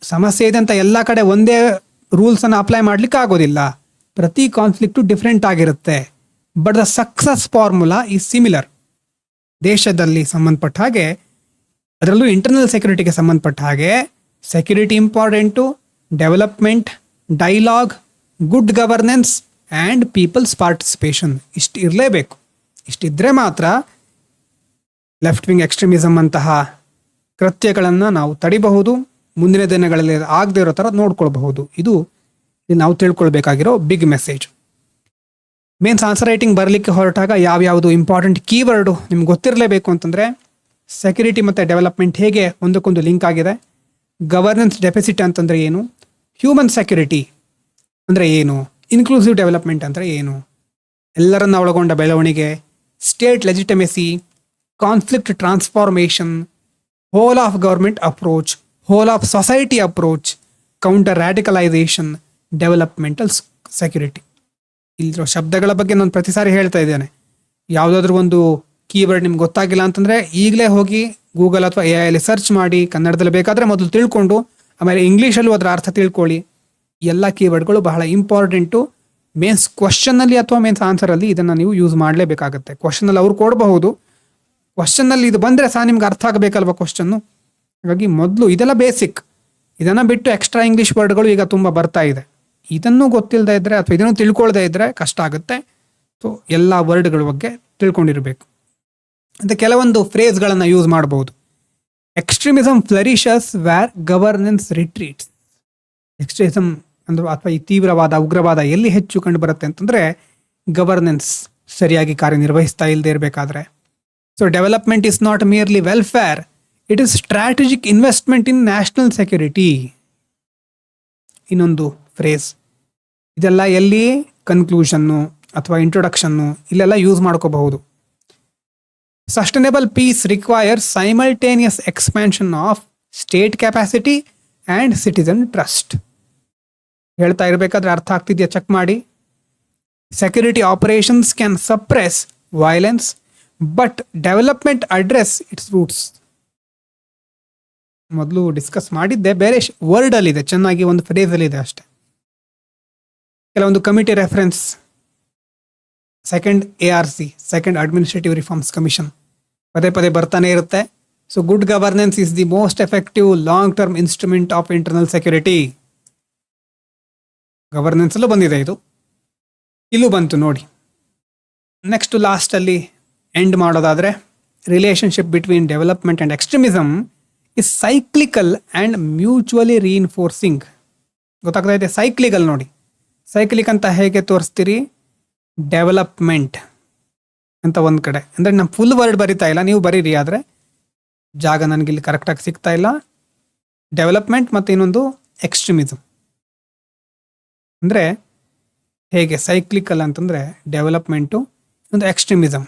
ಸಮಸ್ಯೆ ಇದೆ ಅಂತ ಎಲ್ಲ ಕಡೆ ಒಂದೇ ರೂಲ್ಸನ್ನು ಅಪ್ಲೈ ಮಾಡ್ಲಿಕ್ಕೆ ಆಗೋದಿಲ್ಲ. ಪ್ರತಿ ಕಾನ್ಫ್ಲಿಕ್ಟು ಡಿಫ್ರೆಂಟ್ ಆಗಿರುತ್ತೆ. But the success formula is similar. ದೇಶದಲ್ಲಿ ಸಂಬಂಧಪಟ್ಟ ಹಾಗೆ, ಅದರಲ್ಲೂ ಇಂಟರ್ನಲ್ ಸೆಕ್ಯೂರಿಟಿಗೆ ಸಂಬಂಧಪಟ್ಟ ಹಾಗೆ, security important, development, dialogue, good governance and people's participation ಇಷ್ಟು ಇರಲೇಬೇಕು. ಇಷ್ಟಿದ್ರೆ ಮಾತ್ರ ಲೆಫ್ಟ್ ವಿಂಗ್ ಎಕ್ಸ್ಟ್ರೀಮಿಸಮ್ ಅಂತಹ ಕೃತ್ಯಗಳನ್ನು ನಾವು ತಡಿಬಹುದು, ಮುಂದಿನ ದಿನಗಳಲ್ಲಿ ಆಗದೆ ಇರೋ ಥರ ನೋಡ್ಕೊಳ್ಬಹುದು. ಇದು ನಾವು ತಿಳ್ಕೊಳ್ಬೇಕಾಗಿರೋ big message. Mains answer writing ಬರಲಿಕ್ಕೆ ಹೊರಟಾಗ ಯಾವ್ಯಾವುದು ಇಂಪಾರ್ಟೆಂಟ್ ಕೀವರ್ಡು ನಿಮ್ಗೆ ಗೊತ್ತಿರಲೇಬೇಕು ಅಂತಂದರೆ, ಸೆಕ್ಯೂರಿಟಿ ಮತ್ತು ಡೆವಲಪ್ಮೆಂಟ್ ಹೇಗೆ ಒಂದಕ್ಕೊಂದು ಲಿಂಕ್ ಆಗಿದೆ, ಗವರ್ನೆನ್ಸ್ ಡೆಫಿಸಿಟ್ ಅಂತಂದರೆ ಏನು, ಹ್ಯೂಮನ್ ಸೆಕ್ಯೂರಿಟಿ ಅಂದರೆ ಏನು, ಇನ್ಕ್ಲೂಸಿವ್ ಡೆವಲಪ್ಮೆಂಟ್ ಅಂದರೆ ಏನು, ಎಲ್ಲರನ್ನ ಒಳಗೊಂಡ ಬೆಳವಣಿಗೆ, state legitimacy, conflict transformation, whole of government approach, whole of society approach, counter radicalisation, developmental security. ಇಲ್ಲಿರೋ ಶಬ್ದಗಳ ಬಗ್ಗೆ ನಾನು ಪ್ರತಿ ಸಾರಿ ಹೇಳ್ತಾ ಇದ್ದೇನೆ. ಯಾವುದಾದ್ರೂ ಒಂದು ಕೀವರ್ಡ್ ನಿಮ್ಗೆ ಗೊತ್ತಾಗಿಲ್ಲ ಅಂತಂದರೆ ಈಗಲೇ ಹೋಗಿ ಗೂಗಲ್ ಅಥವಾ AI ಸರ್ಚ್ ಮಾಡಿ, ಕನ್ನಡದಲ್ಲಿ ಬೇಕಾದರೆ ಮೊದಲು ತಿಳ್ಕೊಂಡು ಆಮೇಲೆ ಇಂಗ್ಲೀಷಲ್ಲೂ ಅದರ ಅರ್ಥ ತಿಳ್ಕೊಳ್ಳಿ. ಎಲ್ಲ ಕೀವರ್ಡ್ಗಳು ಬಹಳ ಇಂಪಾರ್ಟೆಂಟು. ಮೇನ್ಸ್ ಕ್ವಶನ್ನಲ್ಲಿ ಅಥವಾ ಮೇನ್ಸ್ ಆನ್ಸರಲ್ಲಿ ಇದನ್ನು ನೀವು ಯೂಸ್ ಮಾಡಲೇಬೇಕಾಗತ್ತೆ. ಕ್ವಶನಲ್ಲಿ ಅವ್ರು ಕೊಡಬಹುದು, ಕ್ವಶನ್ನಲ್ಲಿ ಇದು ಬಂದರೆ ಸಹ ನಿಮ್ಗೆ ಅರ್ಥ ಆಗಬೇಕಲ್ವ ಕ್ವಶನ್ನು. ಹಾಗಾಗಿ ಮೊದಲು ಇದೆಲ್ಲ ಬೇಸಿಕ್. ಇದನ್ನು ಬಿಟ್ಟು ಎಕ್ಸ್ಟ್ರಾ ಇಂಗ್ಲೀಷ್ ವರ್ಡ್ಗಳು ಈಗ ತುಂಬ ಬರ್ತಾ ಇದೆ. ಇದನ್ನು ಗೊತ್ತಿಲ್ಲದೆ ಇದ್ದರೆ ಅಥವಾ ಇದನ್ನು ತಿಳ್ಕೊಳ್ದೇ ಇದ್ದರೆ ಕಷ್ಟ ಆಗುತ್ತೆ. ಸೊ ಎಲ್ಲ ವರ್ಡ್ಗಳ ಬಗ್ಗೆ ತಿಳ್ಕೊಂಡಿರಬೇಕು. ಮತ್ತು ಕೆಲವೊಂದು ಫ್ರೇಸ್ಗಳನ್ನು ಯೂಸ್ ಮಾಡ್ಬೋದು. Extremism flourishes where governance retreats. Extremism ಅಂದ್ರೆ ಅಥವಾ ಈ ತೀವ್ರವಾದ ಉಗ್ರವಾದ ಎಲ್ಲಿ ಹೆಚ್ಚು ಕಂಡು ಬರುತ್ತೆ ಅಂತಂದರೆ ಗವರ್ನೆನ್ಸ್ ಸರಿಯಾಗಿ ಕಾರ್ಯನಿರ್ವಹಿಸ್ತಾ ಇಲ್ಲದೆ ಇರಬೇಕಾದ್ರೆ. So development is not merely welfare, it is strategic investment in national security. ಇನ್ನೊಂದು ಫ್ರೇಸ್. ಇದೆಲ್ಲ ಎಲ್ಲಿ ಕನ್ಕ್ಲೂಷನ್ನು ಅಥವಾ ಇಂಟ್ರೊಡಕ್ಷನ್ನು ಇಲ್ಲೆಲ್ಲ ಯೂಸ್ ಮಾಡ್ಕೋಬಹುದು. Sustainable peace requires simultaneous expansion of state capacity and citizen trust. ಹೇಳ್ತಾ ಇರಬೇಕಾದ್ರೆ ಅರ್ಥ ಆಗ್ತಿದೆಯಾ ಚೆಕ್ ಮಾಡಿ. Security operations can suppress violence but development address its roots. ಮೊದಲು ಡಿಸ್ಕಸ್ ಮಾಡಿದ್ದೆ, ಬೇರೆ ವರ್ಡಲ್ಲಿದೆ, ಚೆನ್ನಾಗಿ ಒಂದು ಫ್ರೇಸಲ್ಲಿದೆ ಅಷ್ಟೆ. ಕೆಲವೊಂದು committee reference. Second ARC, second administrative reforms commission ಪದೇ ಪದೇ ಬರ್ತಾನೆ ಇರುತ್ತೆ. So good governance is the most effective long term instrument of internal security. ಗವರ್ನೆನ್ಸಲ್ಲೂ ಬಂದಿದೆ ಇದು, ಇಲ್ಲೂ ಬಂತು ನೋಡಿ. ನೆಕ್ಸ್ಟ್ ಲಾಸ್ಟಲ್ಲಿ ಎಂಡ್ ಮಾಡೋದಾದರೆ, relationship between development and extremism is cyclical and mutually reinforcing. ಗೊತ್ತಾಗ್ತಾ ಇದೆ? ಸೈಕ್ಲಿಕಲ್ ನೋಡಿ. ಸೈಕ್ಲಿಕ್ ಅಂತ ಹೇಗೆ ತೋರಿಸ್ತೀರಿ? ಡೆವಲಪ್ಮೆಂಟ್ ಅಂತ ಒಂದು ಕಡೆ, ಅಂದರೆ ನಾನು ಫುಲ್ ವರ್ಡ್ ಬರಿತಾ ಇಲ್ಲ, ನೀವು ಬರೀರಿ, ಆದರೆ ಜಾಗ ನನಗಿಲ್ಲಿ ಕರೆಕ್ಟಾಗಿ ಸಿಗ್ತಾ ಇಲ್ಲ. ಡೆವಲಪ್ಮೆಂಟ್ ಮತ್ತು ಇನ್ನೊಂದು ಎಕ್ಸ್ಟ್ರೀಮಿಸಮ್ ಅಂದರೆ ಹೇಗೆ ಸೈಕ್ಲಿಕಲ್ ಅಂತಂದರೆ ಡೆವಲಪ್ಮೆಂಟು, ಒಂದು ಎಕ್ಸ್ಟ್ರೀಮಿಸಮ್.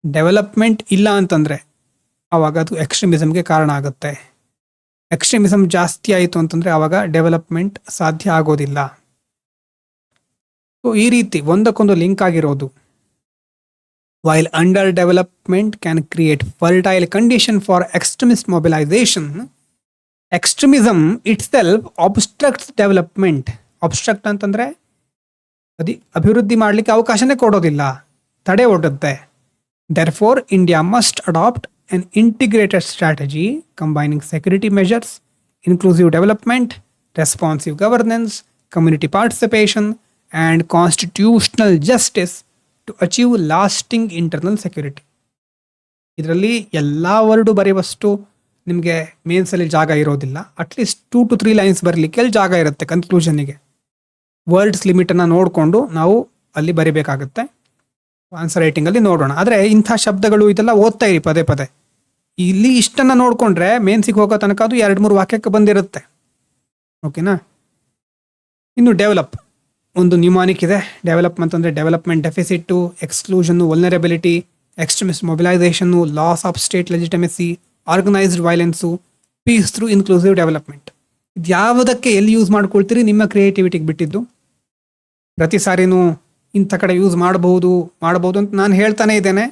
ಡೆವಲಪ್ಮೆಂಟ್ ಇಲ್ಲ ಅಂತಂದರೆ ಆವಾಗ ಅದು ಎಕ್ಸ್ಟ್ರೀಮಿಸಮ್ಗೆ ಕಾರಣ ಆಗುತ್ತೆ. ಎಕ್ಸ್ಟ್ರೀಮಿಸಮ್ ಜಾಸ್ತಿ ಆಯಿತು ಅಂತಂದರೆ ಆವಾಗ ಡೆವಲಪ್ಮೆಂಟ್ ಸಾಧ್ಯ ಆಗೋದಿಲ್ಲ. ಸೊ ಈ ರೀತಿ ಒಂದಕ್ಕೊಂದು ಲಿಂಕ್ ಆಗಿರೋದು. While under development can create fertile condition for extremist mobilisation, extremism itself obstructs development. Obstruct ಅಂತಂದ್ರೆ ಅಭಿವೃದ್ಧಿ ಮಾಡಲಿಕ್ಕೆ ಅವಕಾಶನೇ ಕೊಡೋದಿಲ್ಲ, ತಡೆ ಒಡ್ಡುತ್ತೆ. Therefore, India must adopt an integrated strategy combining security measures, inclusive development, responsive governance, community participation, and constitutional justice to achieve lasting internal security. ಇದರಲ್ಲಿ ಎಲ್ಲ word ಬರೆಯುವಷ್ಟು ನಿಮಗೆ ಮೇನ್ಸಲ್ಲಿ ಜಾಗ ಇರೋದಿಲ್ಲ. ಅಟ್ಲೀಸ್ಟ್ 2 to 3 ಲೈನ್ಸ್ ಬರಲಿಕ್ಕೆ ಅಲ್ಲಿ ಜಾಗ ಇರುತ್ತೆ. ಕನ್ಕ್ಲೂಷನ್ನಿಗೆ ವರ್ಡ್ಸ್ ಲಿಮಿಟನ್ನು ನೋಡಿಕೊಂಡು ನಾವು ಅಲ್ಲಿ ಬರಿಬೇಕಾಗುತ್ತೆ. ಆನ್ಸರ್ ರೈಟಿಂಗಲ್ಲಿ ನೋಡೋಣ. ಆದರೆ ಇಂಥ ಶಬ್ದಗಳು ಇದೆಲ್ಲ ಓದ್ತಾ ಇರಿ ಪದೇ ಪದೇ. ಇಲ್ಲಿ ಇಷ್ಟನ್ನು ನೋಡಿಕೊಂಡ್ರೆ ಮೇನ್ಸಿಗೆ ಹೋಗೋ ತನಕ ಅದು 2-3 ವಾಕ್ಯಕ್ಕೆ ಬಂದಿರುತ್ತೆ. ಓಕೆನಾ? ಇನ್ನು ಡೆವಲಪ್ ಒಂದು ನ್ಯೂಮಾನಿಕ್ ಇದೆ. ಡೆವಲಪ್ ಅಂತಂದರೆ development deficit, exclusion, vulnerability, extremist mobilisation, loss of state legitimacy, organised violence, peace through inclusive development. ಇದು ಯಾವುದಕ್ಕೆ ಎಲ್ಲಿ ಯೂಸ್ ಮಾಡ್ಕೊಳ್ತೀರಿ ನಿಮ್ಮ ಕ್ರಿಯೇಟಿವಿಟಿಗೆ ಬಿಟ್ಟಿದ್ದು. ಪ್ರತಿ ಸಾರಿನೂ ಇಂಥ ಕಡೆ ಯೂಸ್ ಮಾಡಬಹುದು ಅಂತ ನಾನು ಹೇಳ್ತಾನೆ ಇದ್ದೇನೆ.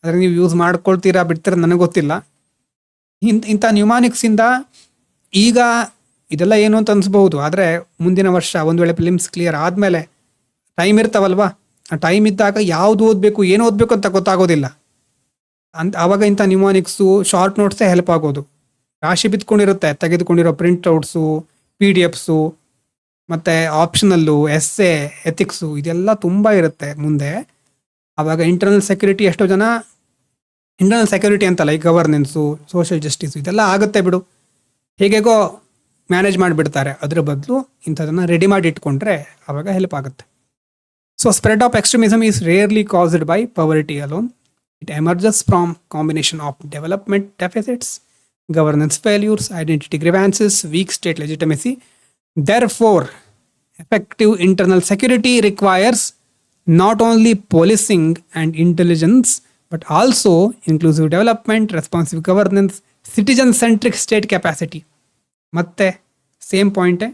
ಆದರೆ ನೀವು ಯೂಸ್ ಮಾಡ್ಕೊಳ್ತೀರಾ ಬಿಡ್ತೀರಾ ನನಗೆ ಗೊತ್ತಿಲ್ಲ. ಇಂಥ ನ್ಯೂಮಾನಿಕ್ಸಿಂದ ಈಗ ಇದೆಲ್ಲ ಏನು ಅಂತ ಅನಿಸ್ಬಹುದು. ಆದರೆ ಮುಂದಿನ ವರ್ಷ ಒಂದು ವೇಳೆ ಫಿಲಿಮ್ಸ್ ಕ್ಲಿಯರ್ ಆದಮೇಲೆ ಟೈಮ್ ಇರ್ತಾವಲ್ವಾ, ಆ ಟೈಮ್ ಇದ್ದಾಗ ಯಾವುದು ಓದಬೇಕು ಏನು ಓದಬೇಕು ಅಂತ ಗೊತ್ತಾಗೋದಿಲ್ಲ. ಆವಾಗ ಇಂಥ ನ್ಯೂಮಾನಿಕ್ಸು ಶಾರ್ಟ್ ನೋಟ್ಸೇ ಹೆಲ್ಪ್ ಆಗೋದು. ರಾಶಿ ಬಿತ್ಕೊಂಡಿರುತ್ತೆ ತೆಗೆದುಕೊಂಡಿರೋ ಪ್ರಿಂಟ್ಔಟ್ಸು, PDF ಮತ್ತು ಆಪ್ಷನಲ್ಲು, ಎಸ್ಸೆ, ಎಥಿಕ್ಸು ಇದೆಲ್ಲ ತುಂಬ ಇರುತ್ತೆ ಮುಂದೆ. ಆವಾಗ ಇಂಟರ್ನಲ್ ಸೆಕ್ಯೂರಿಟಿ ಎಷ್ಟೋ ಜನ ಇಂಟರ್ನಲ್ ಸೆಕ್ಯೂರಿಟಿ ಅಂತಲ್ಲ, ಈ ಗವರ್ನೆನ್ಸು, ಸೋಷಿಯಲ್ ಜಸ್ಟಿಸು ಇದೆಲ್ಲ ಆಗುತ್ತೆ ಬಿಡು, ಹೇಗೇಗೋ ಮ್ಯಾನೇಜ್ ಮಾಡಿಬಿಡ್ತಾರೆ. ಅದ್ರ ಬದಲು ಇಂಥದನ್ನು ರೆಡಿ ಮಾಡಿ ಇಟ್ಕೊಂಡ್ರೆ ಆವಾಗ ಹೆಲ್ಪ್ ಆಗುತ್ತೆ. So spread of extremism is rarely caused by ಪವರ್ಟಿ alone. It emerges from combination of development deficits, governance failures, identity grievances, weak state legitimacy. Therefore, effective internal security requires not only policing and intelligence, but also inclusive development, responsive governance, citizen-centric state capacity. ಮತ್ತೆ same ಪಾಯಿಂಟೇ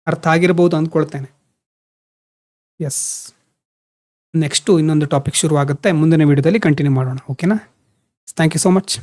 ಅರ್ಥ ಆಗಿರ್ಬೋದು ಅಂದ್ಕೊಳ್ತೇನೆ. Yes, next ಇನ್ನೊಂದು topic ಶುರುವಾಗುತ್ತೆ. ಮುಂದಿನ ವಿಡಿಯೋದಲ್ಲಿ continue ಮಾಡೋಣ. ಓಕೆನಾ? Thank you so much.